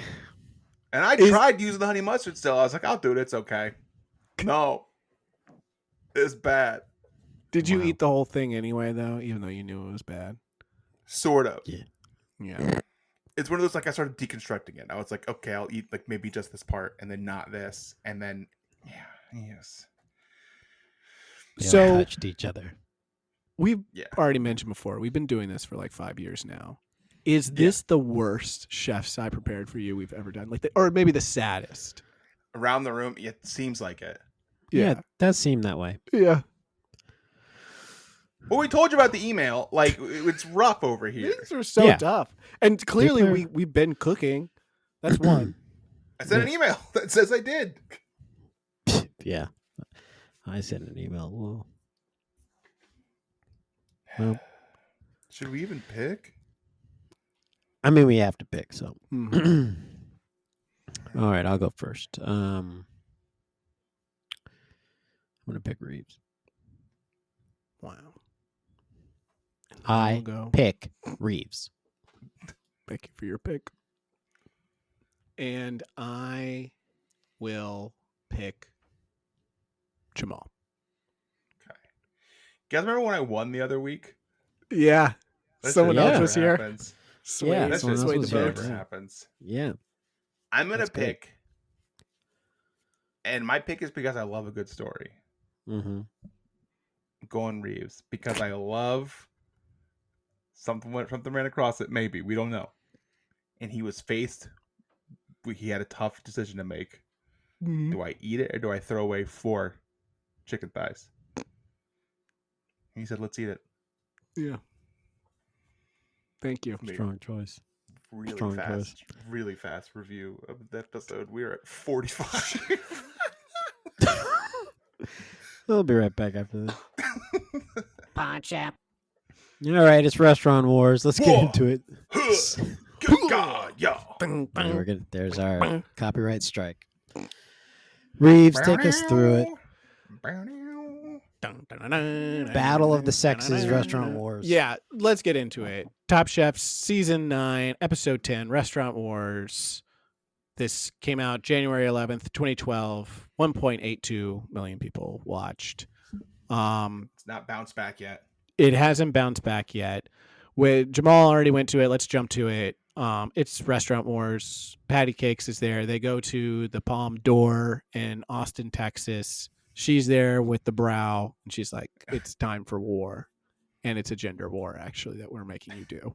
And I tried using the honey mustard still. I was like, I'll do it. It's okay. No. It's bad. Did you Wow. eat the whole thing anyway, though, even though you knew it was bad? Sort of. Yeah. It's one of those, like, I started deconstructing it. I was like, okay, I'll eat, like, maybe just this part and then not this. And then, yes. They all So touched each other. we've Yeah. already mentioned before, we've been doing this for like 5 years now. Is this the worst chef's I prepared for you we've ever done? Or maybe the saddest? Around the room, it seems like it. Yeah, it does seem that way. Yeah. Well, we told you about the email. Like, it's rough over here. Things are so Yeah. tough. And clearly People are- we've been cooking. That's one. I sent an email that says I did. Yeah. I sent an email. Well, Should we even pick? I mean, we have to pick, so. Mhm. All right, I'll go first. I'm going to pick Reaves. Wow. I I'll go. pick Reaves. Thank you for your pick. And I will pick Jamal. You guys remember when I won the other week? Yeah. Someone else was here. Happens. Swayed, Yeah, someone else swayed was the here. boat. Never happens. Yeah. I'm gonna That's good. pick, and my pick is because I love a good story. Mm-hmm. Going Reaves because I love something ran across it. Maybe we don't know, and he was faced. He had a tough decision to make. Mhm. Do I eat it or do I throw away 4 chicken thighs? And he said, "Let's eat it." Yeah. Thank you. Strong choice. Really fast review of the episode. We're at 45. We'll be right back after this. Pawn shop. All right, it's Restaurant Wars. Let's get into it. Good God, y'all. There's our copyright strike. Reaves, take us through it. Battle of the Sexes, Restaurant Wars. Yeah, let's get into it. Top Chef Season 9, Episode 10, Restaurant Wars. This came out January 11th, 2012. 1.82 million people watched. It's not bounced back yet. It hasn't bounced back yet. With Jamal already went to it. Let's jump to it. It's Restaurant Wars. Patty Cakes is there. They go to the Palm Door in Austin, Texas. She's there with the brow, and she's like, "It's time for war," and it's a gender war actually that we're making you do.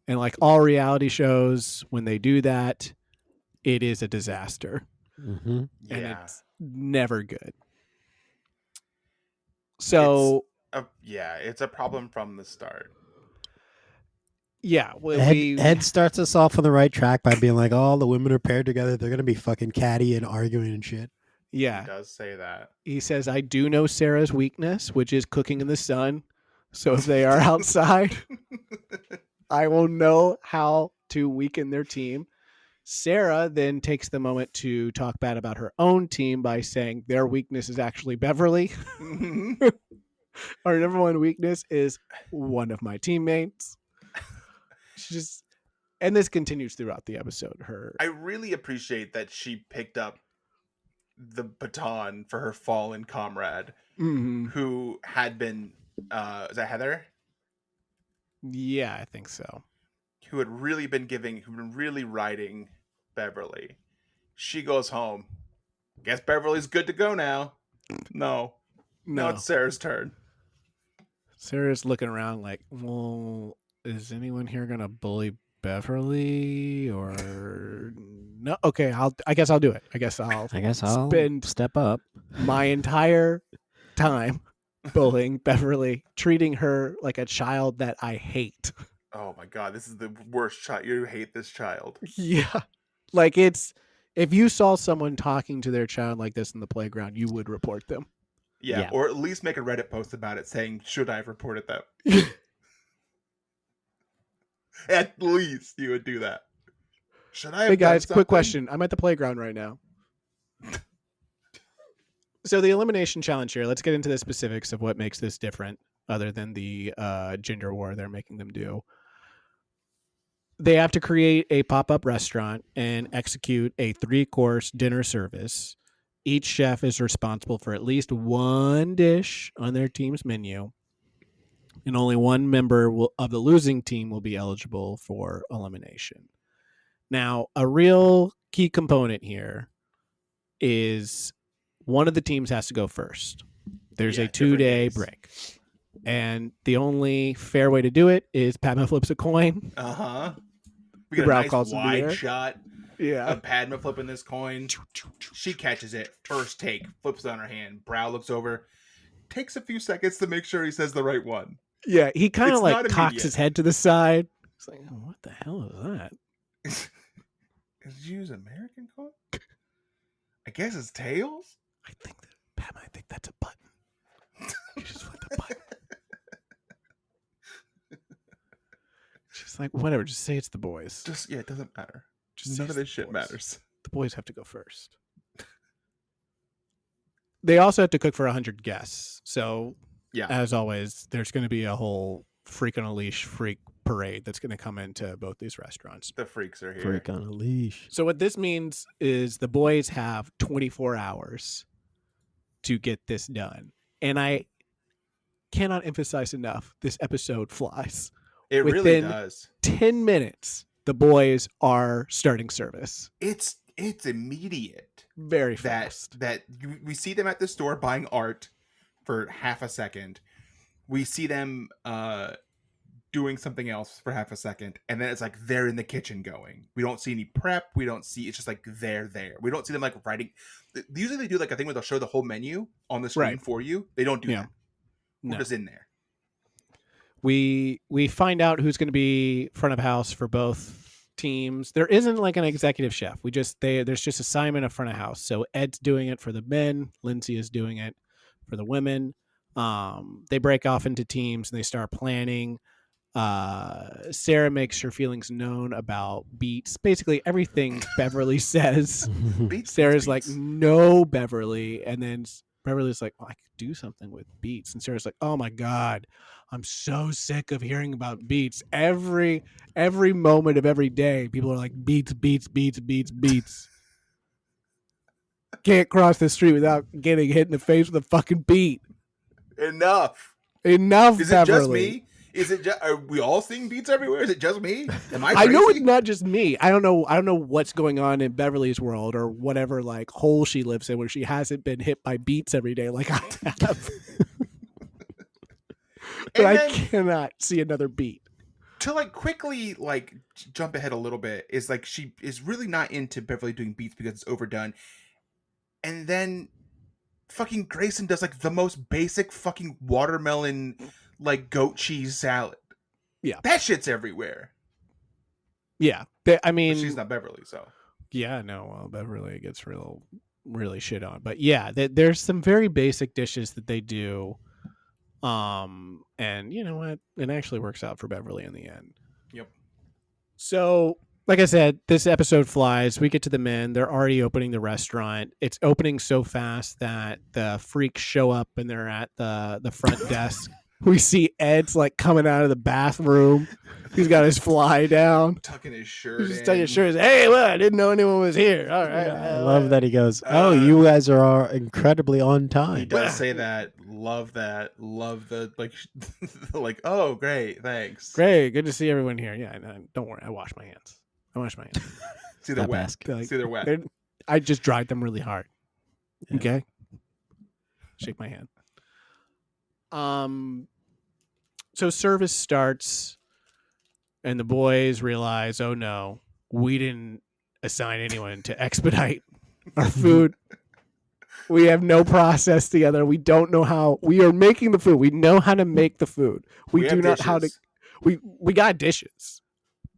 And like all reality shows, when they do that, it is a disaster, Mm-hmm. and Yeah. it's never good. So It's a problem from the start. yeah, Ed starts us off on the right track by being like, "Oh, the women are paired together. They're gonna be fucking catty and arguing and shit." yeah. He does say that. He says, "I do know Sarah's weakness, which is cooking in the sun. So if they are outside, I will know how to weaken their team." Sarah then takes the moment to talk bad about her own team by saying their weakness is actually Beverly. Our number one weakness is one of my teammates. She just, and this continues throughout the episode. I really appreciate that she picked up the baton for her fallen comrade, Mhm. who had been, is that Heather? Yeah, I think so. Who'd been really riding Beverly. She goes home. Guess Beverly's good to go now. No, it's Sarah's turn. Sarah's looking around like, well, is anyone here gonna bully Beverly or no? Okay, I guess I'll do it. I guess I'll spend step up my entire time bullying Beverly, treating her like a child that I hate. Oh my God, this is the worst child. You hate this child. Yeah. Like if you saw someone talking to their child like this in the playground, you would report them. Yeah, or at least make a Reddit post about it saying, "Should I have reported them?" At least you would do that. Should I have Hey guys, done quick something? question. I'm at the playground right now. So the elimination challenge here, let's get into the specifics of what makes this different other than the gender war they're making them do. They have to create a pop-up restaurant and execute a 3-course dinner service. Each chef is responsible for at least one dish on their team's menu, and only one member of the losing team will be eligible for elimination. Now, a real key component here is one of the teams has to go first. There's a 2-day break. And the only fair way to do it is Padma flips a coin. Uh-huh. We The got brow a nice calls in the wide air. shot Yeah. of Padma flipping this coin. She catches it. First take. Flips it on her hand. Brow looks over. Takes a few seconds to make sure he says the right one. Yeah, he kind It's of like not cocks immediate. his head to the side. He's like, oh, what the hell is that? Did you use American coin? I guess it's tails? I think that's a button. You just flip the button. She's like, whatever, just say it's the boys. It doesn't matter. Just None say of it's this the shit boys. matters. The boys have to go first. They also have to cook for 100 guests. So, Yeah. as always, there's going to be a whole freak on a leash freak parade that's going to come into both these restaurants. The freaks are here. freak on a leash. So what this means is the boys have 24 hours to get this done. And I cannot emphasize enough, this episode flies. It really Within does. 10 minutes, the boys are starting service. It's immediate. Very fast. We see them at the store buying art for half a second. We see them doing something else for half a second, and then it's like they're in the kitchen going. We don't see any prep. We don't see. It's just like they're there. We don't see them like writing. Usually they do like a thing where they'll show the whole menu on the screen for you. They don't do that. We're just in there. We find out who's going to be front of house for both teams. There isn't like an executive chef. There's just assignment of front of house. So Ed's doing it for the men. Lindsay is doing it for the women. They break off into teams and they start planning. Sarah makes her feelings known about beets. Basically everything Beverly says. Sarah's like, no, Beverly. And then Beverly's like, well, I could do something with beets. And Sarah's like, oh my God, I'm so sick of hearing about beets. Every moment of every day, people are like, beets. Can't cross the street without getting hit in the face with a fucking beet. Enough, Is Beverly. it just me? Are we all seeing beets everywhere? Is it just me? Am I I crazy? know it's not just me. I don't know what's going on in Beverly's world or whatever like hole she lives in where she hasn't been hit by beets every day like I have. But I cannot see another beet. To like quickly like jump ahead a little bit is like she is really not into Beverly doing beets because it's overdone. And then fucking Grayson does like the most basic fucking watermelon like goat cheese salad. Yeah. That shit's everywhere. Yeah. I mean, but she's not Beverly, so. Yeah, no, well, Beverly gets really shit on. But yeah, there's some very basic dishes that they do. And you know what? It actually works out for Beverly in the end. Yep. So, like I said, this episode flies. We get to the men. They're already opening the restaurant. It's opening so fast that the freaks show up and they're at the front desk. We see Ed's like coming out of the bathroom. He's got his fly down. Tucking his shirt He's just tucking his shirt. Hey, well, I didn't know anyone was here. All right. I love that he goes, oh, you guys are incredibly on time. He does say that. Love that. Love the, like, like, oh, great. Thanks. Great. Good to see everyone here. Yeah, don't worry. I wash my hands. See, they're wet. See, they're wet. I just dried them really hard. Yeah. Okay. Shake my hand. So service starts and the boys realize, oh no, we didn't assign anyone to expedite our food. We have no process together. We don't know how. We are making the food. We know how to make the food. We do not how to. We got dishes,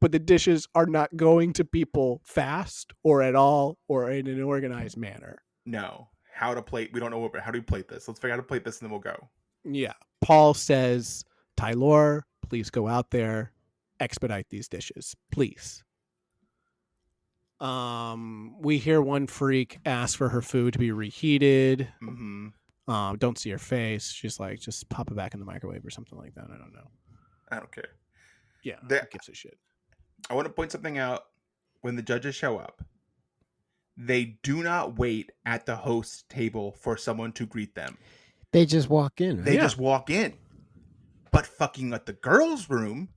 but the dishes are not going to people fast or at all or in an organized manner. No. How to plate. We don't know how do we plate this. Let's figure out how to plate this and then we'll go. Yeah. Paul says, Tylor, please go out there, expedite these dishes, please. We hear one freak ask for her food to be reheated. Mm-hmm. Don't see her face. She's like, just pop it back in the microwave or something like that. I don't know. I don't care. Yeah, who gives a shit? I want to point something out. When the judges show up, they do not wait at the host table for someone to greet them. They just walk in. Right? They just walk in. But fucking at the girls' room.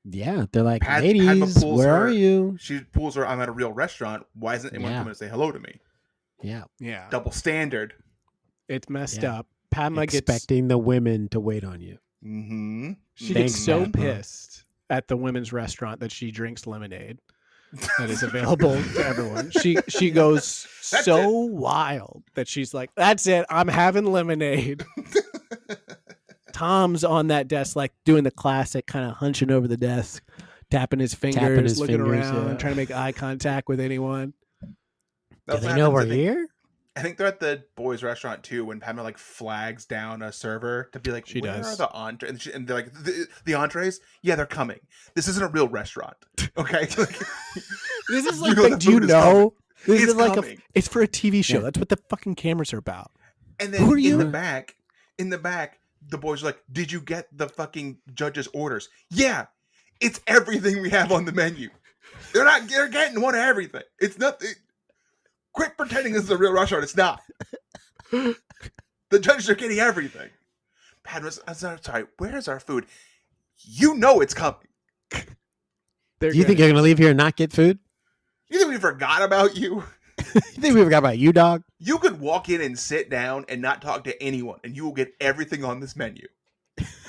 Yeah, they're like, ladies, where are you? She pulls her, I'm at a real restaurant. Why isn't anyone coming to say hello to me? Yeah. Double standard. It's messed up. Padma expecting the women to wait on you. Mm-hmm. She gets so pissed at the women's restaurant that she drinks lemonade that is available to everyone. She goes so wild that she's like, that's it. I'm having lemonade. Tom's on that desk, like doing the classic kind of hunching over the desk, tapping his fingers, looking around, trying to make eye contact with anyone. Do they know we're here? I think they're at the boys' restaurant too. When Padma like flags down a server to be like, "Where are the entrees?" And they're like, "The entrees? Yeah, they're coming. This isn't a real restaurant, okay? This is like, do you know? This is like it's for a TV show. Yeah. That's what the fucking cameras are about." And then in the back, the boys are like, "Did you get the fucking judge's orders?" Yeah, it's everything we have on the menu. They're getting one of everything. It's nothing. Quit pretending this is a real restaurant. It's not. The judges are getting everything. Padma's, I'm sorry, where's our food? You know it's coming. Do you think you're going to leave here and not get food? You think we forgot about you? You think we forgot about you, dog? You could walk in and sit down and not talk to anyone, and you will get everything on this menu.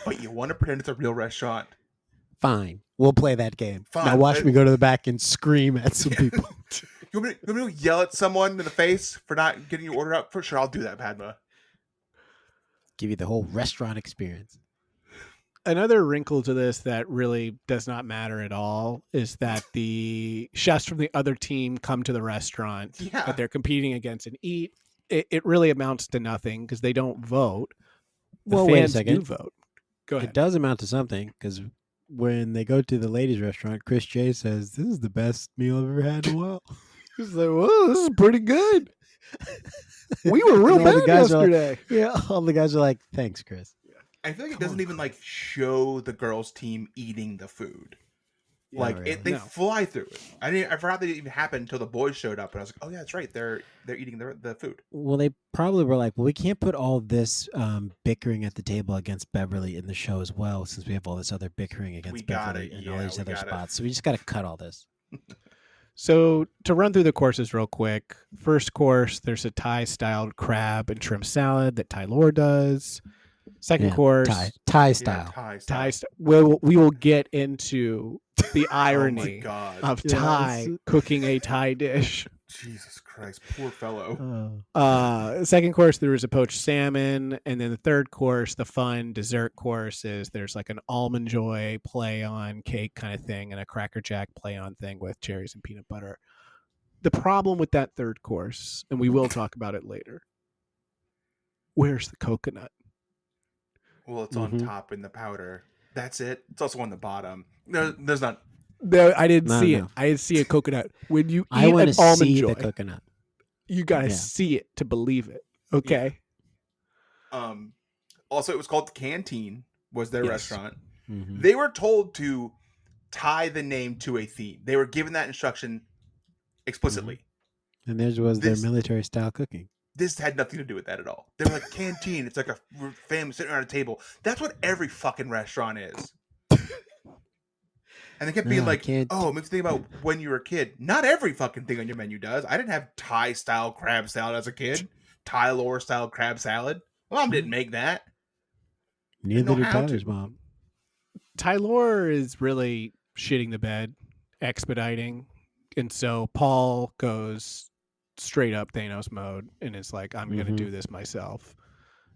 But you want to pretend it's a real restaurant. Fine. We'll play that game. Fine. Now watch me go to the back and scream at some people. You want me to yell at someone in the face for not getting your order up? For sure, I'll do that, Padma. Give you the whole restaurant experience. Another wrinkle to this that really does not matter at all is that the chefs from the other team come to the restaurant that they're competing against and eat. It really amounts to nothing because they don't vote. The Well, fans wait a second. do vote. Go ahead. It does amount to something because when they go to the ladies' restaurant, Chris J says, "This is the best meal I've ever had in a while." He's like, "Whoa, this is pretty good. We were real And all the bad guys are like- yesterday." Yeah, all the guys are like, "Thanks, Chris." I feel like it doesn't even like show the girls' team eating the food. Like really. they No. fly through it. I forgot that it even happened until the boys showed up, and I was like, "Oh yeah, that's right. They're eating the food." Well, they probably were like, "Well, we can't put all this bickering at the table against Beverly in the show as well, since we have all this other bickering against We got Beverly it. and all Yeah, these we other got it. spots. So we just got to cut all this." So to run through the courses real quick, first course, there's a Thai-styled crab and shrimp salad that Tylor does. Second Yeah, course, Thai style. Thai we will get into the Oh irony my god! of Yes. Thai cooking a Thai dish. Jesus Christ, poor fellow. Second course, there was a poached salmon, and then the third course, the fun dessert course, is there's like an almond joy play on cake kind of thing, and a Cracker Jack play on thing with cherries and peanut butter. The problem with that third course, and we will talk about it later, where's the coconut? Well, it's on top in the powder. That's it. It's also on the bottom. There's not. No, I didn't see it. No. I didn't see a coconut. When you I eat want an to almond see joy, the coconut. you gotta Yeah. see it to believe it. Okay. Also, it was called the Canteen. Was their Yes. restaurant? Mhm. They were told to tie the name to a theme. They were given that instruction explicitly. And theirs was This- their military style cooking. This had nothing to do with that at all. They were like, canteen. It's like a family sitting around a table. That's what every fucking restaurant is. And they kept being No, I like, can't- oh, it makes me think about when you were a kid. Not every fucking thing on your menu does. I didn't have Thai-style crab salad as a kid. Tylor-style crab salad. Mom didn't make that. Neither know did how to. Tyler's mom. Tylor is really shitting the bed, expediting. And so Paul goes straight up Thanos mode and is like, I'm going to Mhm. do this myself.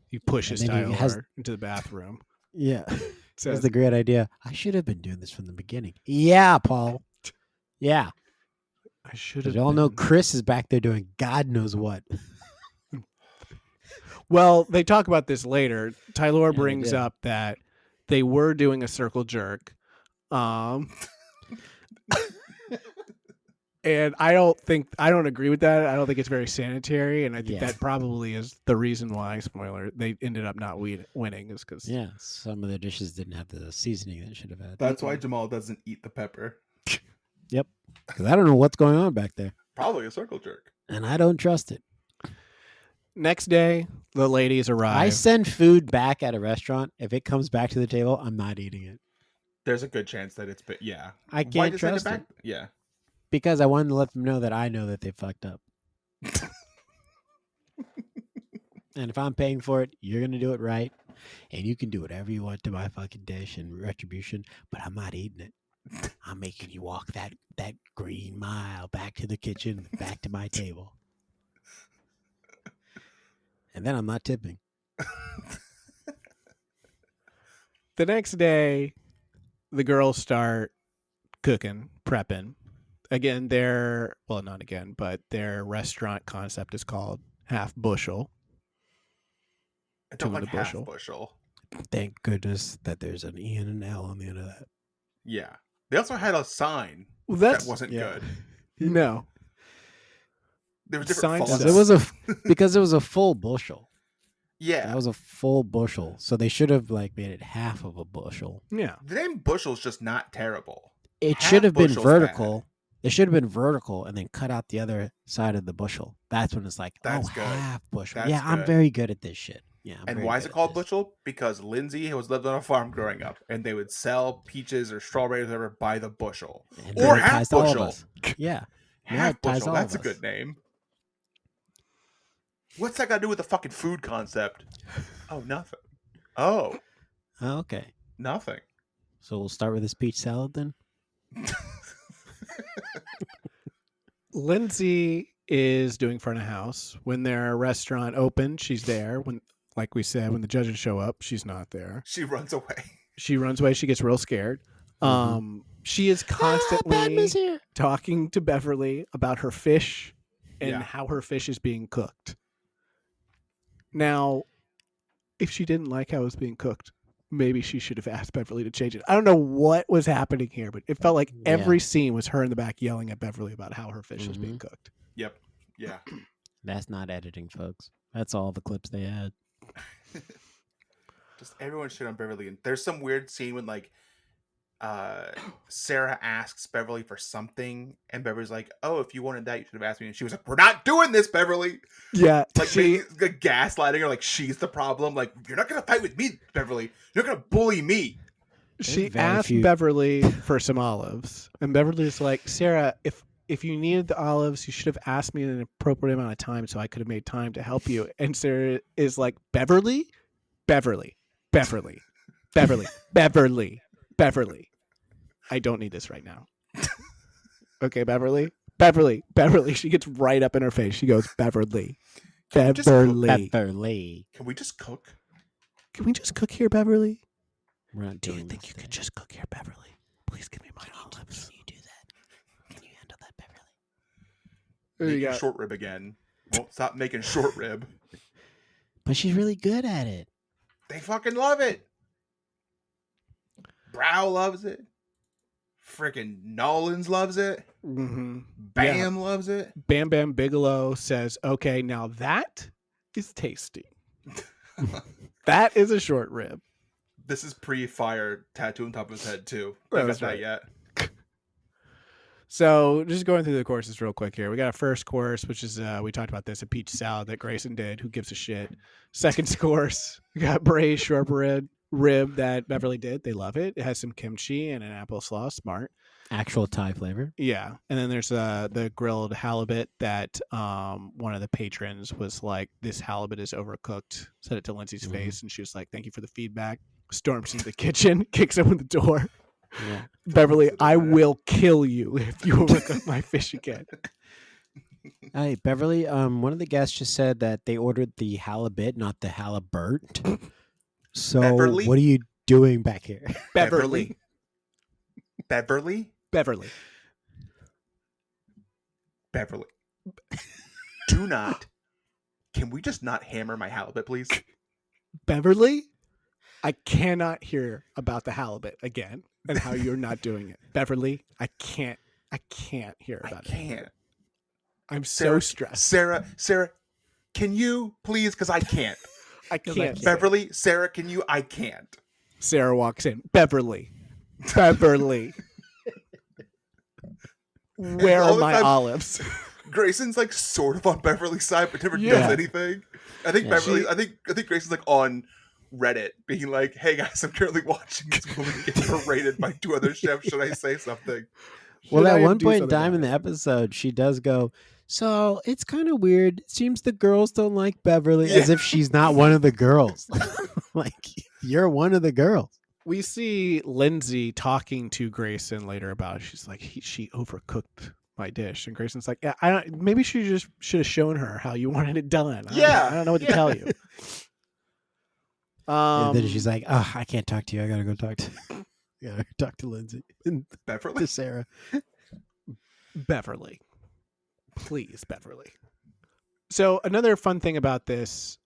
He pushes And then Tylor he has- into the bathroom. Yeah. Says, That's the great idea. I should have been doing this from the beginning. Yeah, Paul. Yeah. I should 'Cause have you all know been- Chris is back there doing God knows what. Well, they talk about this later. Tylor they brings did. up that they were doing a circle jerk. And I don't agree with that. I don't think it's very sanitary, and I think Yeah. that probably is the reason why, spoiler, they ended up not winning is because Yeah. Some of the dishes didn't have the seasoning that it should have had. That's why Jamal doesn't eat the pepper. Yep. Because I don't know what's going on back there. Probably a circle jerk. And I don't trust it. next day the ladies arrive. I send food back at a restaurant. If it comes back to the table, I'm not eating it. There's a good chance that it's, yeah. I Why can't just send trust it. Yeah. Because I wanted to let them know that I know that they fucked up. And if I'm paying for it, you're going to do it right. And you can do whatever you want to my fucking dish and retribution, but I'm not eating it. I'm making you walk that green mile back to the kitchen, back to my table. And then I'm not tipping. The next day, the girls start cooking, prepping. Again, not again, but their restaurant concept is called Half Bushel. I don't Two in like the half bushel. bushel. Thank goodness that there's an E and an L on the end of that. Yeah. They also had a sign Well, that wasn't yeah. good. No. There was different Signs fonts. It was because it was a full bushel. Yeah. That was a full bushel. So they should have made it half of a bushel. Yeah. The name bushel's just not terrible. It Half should have been bushel's vertical. It should have been vertical and then cut out the other side of the bushel. That's when it's like, That's oh, good. half bushel. That's yeah, I'm good. very good at this shit. Yeah. I'm And very why is good it at called this. bushel? Because Lindsay was lived on a farm growing up, and they would sell peaches or strawberries or whatever by the bushel. And Or then it half ties to all of bushel. us. Yeah. Now Half it ties bushel. all That's a of good us. name. What's that got to do with the fucking food concept? Oh, nothing. Oh, Oh, okay. nothing. So we'll start with this peach salad then. Lindsay is doing front of house. When their restaurant opened, she's there. When, like we said, when the judges show up, she's not there. She runs away. She runs away. She gets real scared. She is Badman's constantly here. talking to Beverly about her fish and Yeah. how her fish is being cooked. Now, if she didn't like how it was being cooked, maybe she should have asked Beverly to change it. I don't know what was happening here, but it felt like every scene was her in the back yelling at Beverly about how her fish was being cooked. Yep. Yeah. That's not editing, folks. That's all the clips they had. Just everyone shit on Beverly. And there's some weird scene when like Sarah asks Beverly for something, and Beverly's like, "Oh, if you wanted that, you should have asked me." And she was like, "We're not doing this, Beverly." Yeah, Like gaslighting her, like she's the problem. Like, you're not gonna fight with me, Beverly. You're not gonna bully me. she very asked few- Beverly for some olives, and Beverly's like, "Sarah, if you needed the olives, you should have asked me in an appropriate amount of time, so I could have made time to help you." And Sarah is like, "Beverly, Beverly, Beverly, Beverly, Beverly, Beverly. I don't need this right now." Okay, Beverly, Beverly, Beverly. She gets right up in her face. She goes, "Beverly, Can we just cook? Beverly. Beverly. Can we just cook? Can we just cook here, Beverly? We're not Do you doing think this you could today. just cook here, Beverly? Please give me my olives." Can you do that? Can you handle that, Beverly? Making short rib again. Won't stop making short rib. But she's really good at it. They fucking love it. Brow loves it. Freaking Nolans loves it. Mm-hmm. Bam loves it. Bam Bam Bigelow says, "Okay, now that is tasty. That is a short rib." This is pre-fire tattoo on top of his head too. Oh, Don't that's got that right. yet. So just going through the courses real quick here. We got a first course, which is we talked about this, a peach salad that Grayson did. Who gives a shit? Second course, we got braised short rib that Beverly did. They love it. It has some kimchi and an applesauce. Smart. Actual Thai flavor. Yeah. And then there's the grilled halibut that one of the patrons was like, "This halibut is overcooked." Said it to Lindsay's face, and she was like, "Thank you for the feedback." Storms into the kitchen, kicks open the door. Yeah. "Beverly, I will kill you if you overcook my fish again." Hey, Beverly, one of the guests just said that they ordered the halibut, not the halibut. So Beverly? what are you doing back here? Beverly. Beverly? Beverly. Beverly. Do not. Can we just not hammer my halibut, please? Beverly, I cannot hear about the halibut again and how you're not doing it. Beverly, I can't hear I about it. can't. I'm so stressed. Sarah, can you please? Because I can't. I can't. Beverly, Sarah, can you? I can't. Sarah walks in. Beverly. Where all are the my time- olives? Grayson's like sort of on Beverly's side, but never Yeah. does anything. I think Yeah. Beverly. I think Grayson's like on Reddit, being like, "Hey guys, I'm currently watching this woman get berated by two other chefs. Should I say something?" Well, Should I at one do point in something time in about the episode, she does go, "So it's kind of weird. It seems the girls don't like Beverly," as if she's not one of the girls. Like, you're one of the girls. We see Lindsay talking to Grayson later about it. She's like, she overcooked my dish, and Grayson's like, "Yeah, I don't. Maybe she just should have shown her how you wanted it done. I don't know what to tell you." And then she's like, "Oh, I can't talk to you. I gotta go talk to Lindsay and Beverly. to Sarah." Beverly, please, Beverly. So another fun thing about this,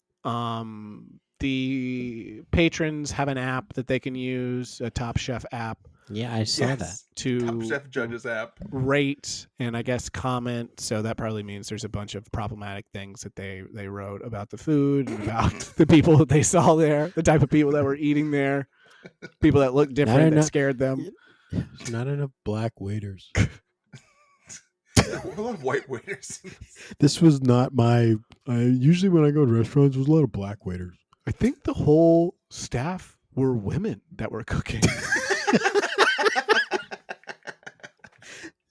the patrons have an app that they can use, a Top Chef app, Yeah, I saw that. Yes. to Top Chef Judges app. rate and I guess comment. So that probably means there's a bunch of problematic things that they wrote about the food and about the people that they saw there, the type of people that were eating there, people that looked different that enough- scared them. Not enough black waiters. A lot of white waiters. This was not my. Usually when I go to restaurants, there's a lot of black waiters. I think the whole staff were women that were cooking.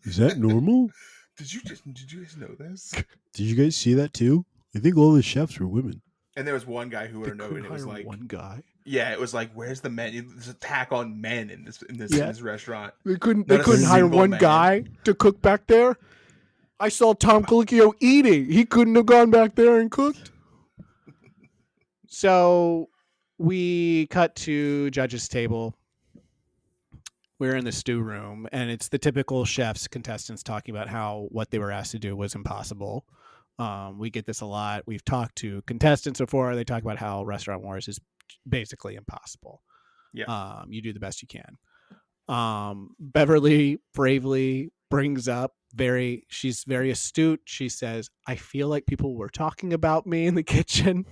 Is that normal? Did you guys know this? Did you guys see that too? I think all the chefs were women. And there was one guy who They would know, couldn't and it was hire like, one guy. yeah, it was like, where's the men? There's an attack on men in this Yeah. restaurant. They couldn't Not a hire single one man. guy to cook back there. I saw Tom Colicchio eating. He couldn't have gone back there and cooked. So we cut to judge's table. We're in the stew room, and it's the typical chefs, contestants talking about how what they were asked to do was impossible. We get this a lot. We've talked to contestants before. They talk about how Restaurant Wars is basically impossible. Yeah. You do the best you can. Beverly bravely brings up she's very astute. She says, I feel like people were talking about me in the kitchen.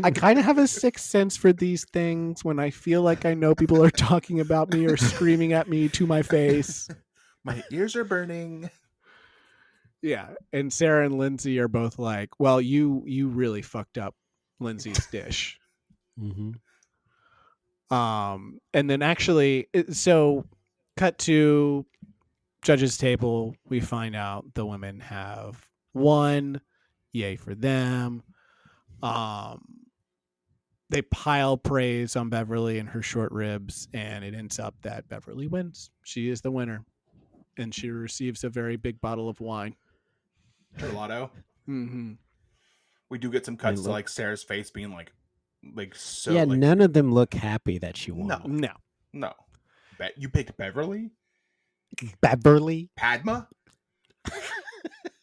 I kind of have a sixth sense for these things when I feel like I know people are talking about me or screaming at me to my face. My ears are burning. Yeah. And Sarah and Lindsay are both like, well, you really fucked up Lindsay's dish. Mm-hmm. And then actually, so cut to judge's table, we find out the women have won. Yay for them. They pile praise on Beverly and her short ribs, and it ends up that Beverly wins. She is the winner, and she receives a very big bottle of wine. Gelato. Mm-hmm. We do get some cuts to like Sarah's face being like so. Yeah, like, none of them look happy that she won. No. You picked Beverly? Beverly? Padma?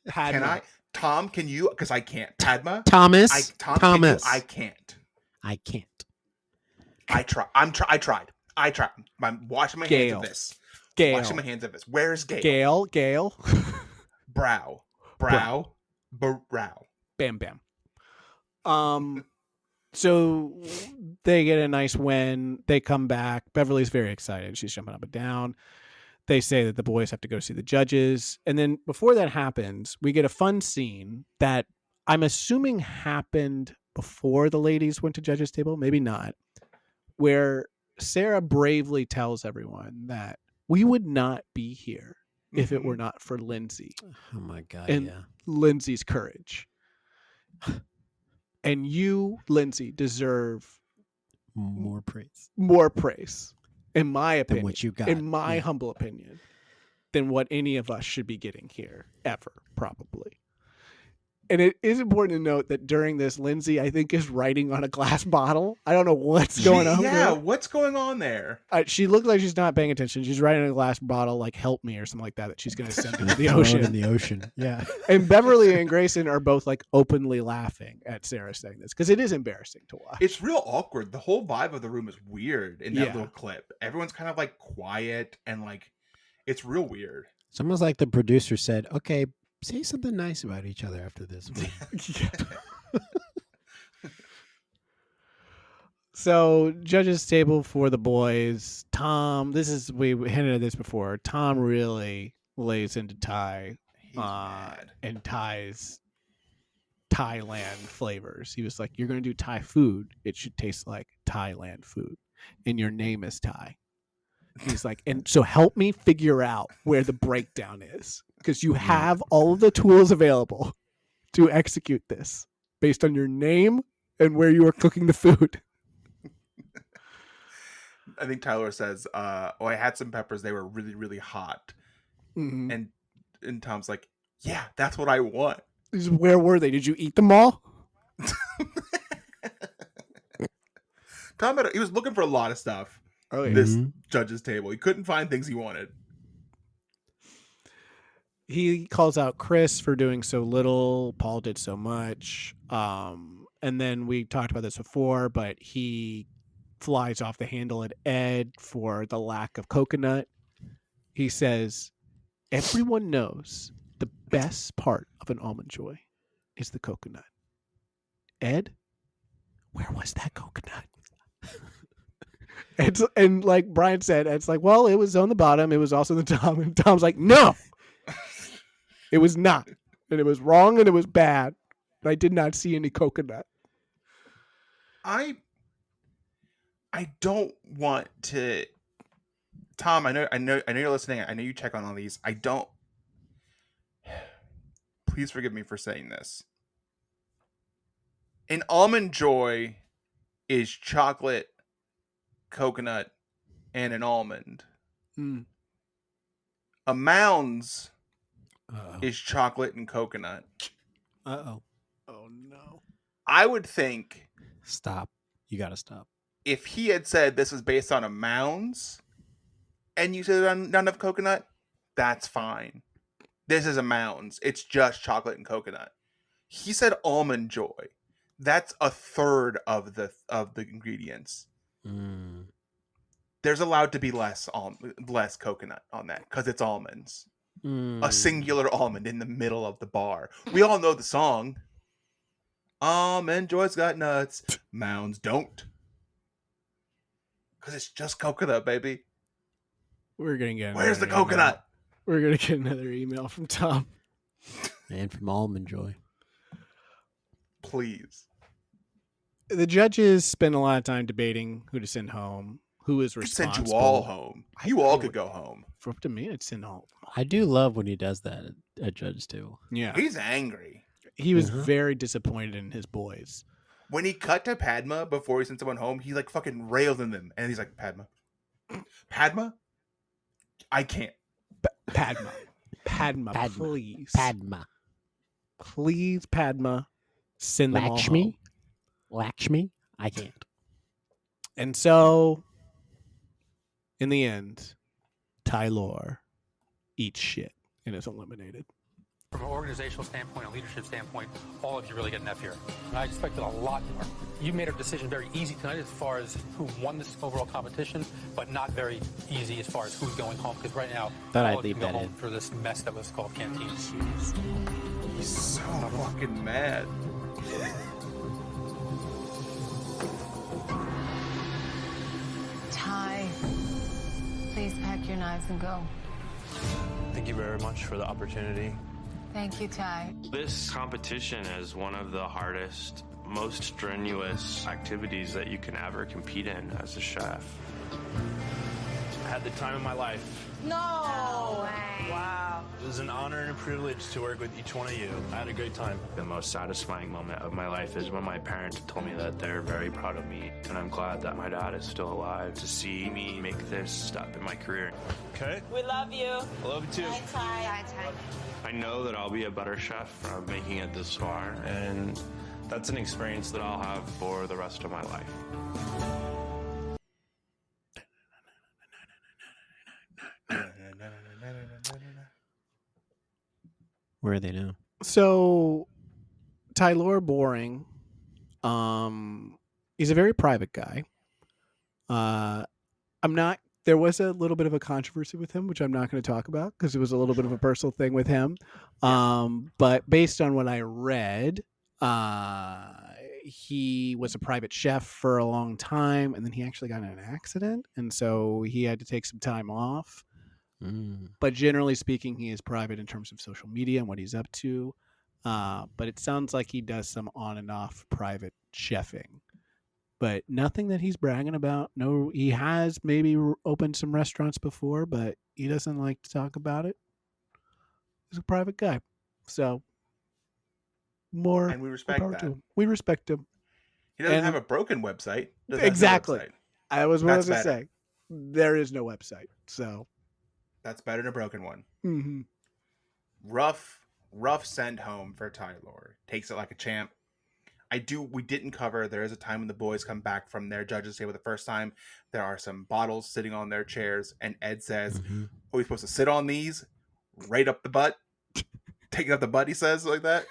Can I? Tom, can you? Because I can't. Padma? Thomas? Thomas. Thomas. I can't. I can't. I tried. I tried. I'm washing my hands of this. Gail. Washing my hands of this. Where's Gail? Gail. Brow. Bam, bam. So they get a nice win. They come back. Beverly's very excited. She's jumping up and down. They say that the boys have to go see the judges. And then before that happens, we get a fun scene that I'm assuming happened before the ladies went to judges' table. Maybe not. Where Sarah bravely tells everyone that we would not be here if it were not for Lindsay. Oh my God, and yeah. Lindsay's courage. And you, Lindsay, deserve more praise. In my opinion. Than what you got. In my humble opinion. Than what any of us should be getting here ever, probably. And it is important to note that during this, Lindsay, I think, is writing on a glass bottle. I don't know what's going on. Yeah, what's going on there? She looks like she's not paying attention. She's writing on a glass bottle, like "Help me" or something like that she's going to send into the ocean. In the ocean, yeah. And Beverly and Grayson are both like openly laughing at Sarah saying this because it is embarrassing to watch. It's real awkward. The whole vibe of the room is weird in that little clip. Everyone's kind of like quiet and like it's real weird. It's almost like the producer said, "Okay, say something nice about each other after this one." So, judges table for the boys. Tom, we hinted at this before. Tom really lays into Thai and Thai's Thailand flavors. He was like, you're going to do Thai food. It should taste like Thailand food. And your name is Thai. He's like, and so help me figure out where the breakdown is. Because you have all of the tools available to execute this based on your name and where you are cooking the food. I think Tyler says, I had some peppers. They were really, really hot. Mm-hmm. And Tom's like, yeah, that's what I want. Where were they? Did you eat them all? Tom, he was looking for a lot of stuff. Oh, yeah. This judge's table. He couldn't find things he wanted. He calls out Chris for doing so little. Paul did so much. And then we talked about this before, but he flies off the handle at Ed for the lack of coconut. He says, everyone knows the best part of an Almond Joy is the coconut. Ed, where was that coconut? And like Bryan said, it's like, well, it was on the bottom. It was also the top. And Tom's like, no, it was not. And it was wrong and it was bad. I did not see any coconut. I don't want to. Tom, I know you're listening. I know you check on all these. I don't. Please forgive me for saying this. An almond joy is chocolate, coconut, and an almond. Mm. A Mounds Uh-oh. is chocolate and coconut. Uh-oh. Oh no. I would think Stop. You got to stop. if he had said this is based on a Mounds and you said none of coconut, that's fine. This is a Mounds. It's just chocolate and coconut. He said almond joy. That's a third of the ingredients. Mm. There's allowed to be less coconut on that because it's almonds. Mm. A singular almond in the middle of the bar. We all know the song. Almond joy's got nuts. Mounds don't. Because it's just coconut, baby. We're gonna get. Where's the another coconut? email. We're gonna get another email from Tom. And from Almond Joy. Please. The judges spend a lot of time debating who to send home, who is I could responsible. send you all home. You all could go home. For up to me, I'd send home. I do love when he does that at Judge too. Yeah, He's angry. he was Uh-huh. very disappointed in his boys. When he cut to Padma before he sent someone home, he like fucking railed in them. And he's like, Padma? I can't. Padma, Padma. please, Padma. please, Padma, send them all Lakshmi? home. Lakshmi? I can't. And so, in the end, Tylor eats shit and is eliminated. From an organizational standpoint, a leadership standpoint, all of you really get an F here. I expected a lot more. You made a decision very easy tonight as far as who won this overall competition, but not very easy as far as who's going home, because right now, Thought all I'd of you leave go that home in. for this mess that was called Canteen. He's so fucking mad. Ty, please pack your knives and go. Thank you very much for the opportunity. Thank you, Ty. This competition is one of the hardest, most strenuous activities that you can ever compete in as a chef. I had the time of my life. No way. Wow. It was an honor and a privilege to work with each one of you. I had a great time. The most satisfying moment of my life is when my parents told me that they're very proud of me, and I'm glad that my dad is still alive to see me make this step in my career. Okay? We love you. I love you too. Bye, Ty. Bye, Ty. I know that I'll be a better chef from making it this far, and that's an experience that I'll have for the rest of my life. Where are they now? So, Tylor Boring, he's a very private guy. There was a little bit of a controversy with him, which I'm not going to talk about because it was a little bit of a personal thing with him. But based on what I read, he was a private chef for a long time, and then he actually got in an accident, and so he had to take some time off. But generally speaking, he is private in terms of social media and what he's up to. But it sounds like he does some on and off private chefing, but nothing that he's bragging about. No, he has maybe opened some restaurants before, but he doesn't like to talk about it. He's a private guy. So And we respect power that. to him. We respect him. He doesn't And- have a broken website. Doesn't have no Exactly. website. I was about That's to better. say there is no website. So That's better than a broken one. mhm. Rough send home for Tylor. Takes it like a champ. We didn't cover, there is a time when the boys come back from their judges table the first time. There are some bottles sitting on their chairs, and Ed says, are we supposed to sit on these? Right up the butt? Take it up the butt, he says, like that.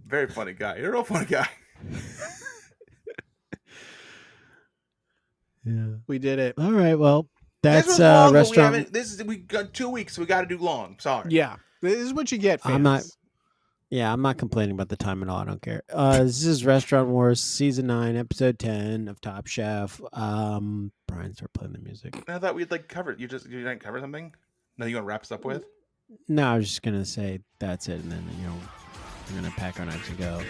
Very funny guy. You're a real funny guy. Yeah. We did it. All right. Well, This that's was long, but restaurant. we got 2 weeks, so we got to do long. Sorry. Yeah. This is what you get, fans. I'm not complaining about the time at all. I don't care. This is Restaurant Wars Season 9, Episode 10 of Top Chef. Brian, start playing the music. I thought we'd like cover. You didn't cover something? Nothing you want to wrap us up with? No, I was just gonna say that's it, and then we're gonna pack our knives and go.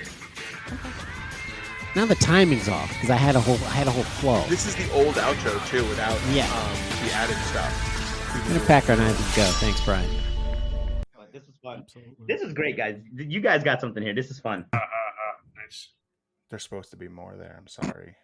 Now the timing's off because I had a whole flow. This is the old outro too, without Yeah. the added stuff. I'm gonna pack our knives and go. Thanks, Bryan. This was fun. This is great, guys. You guys got something here. This is fun. Nice. There's supposed to be more there. I'm sorry.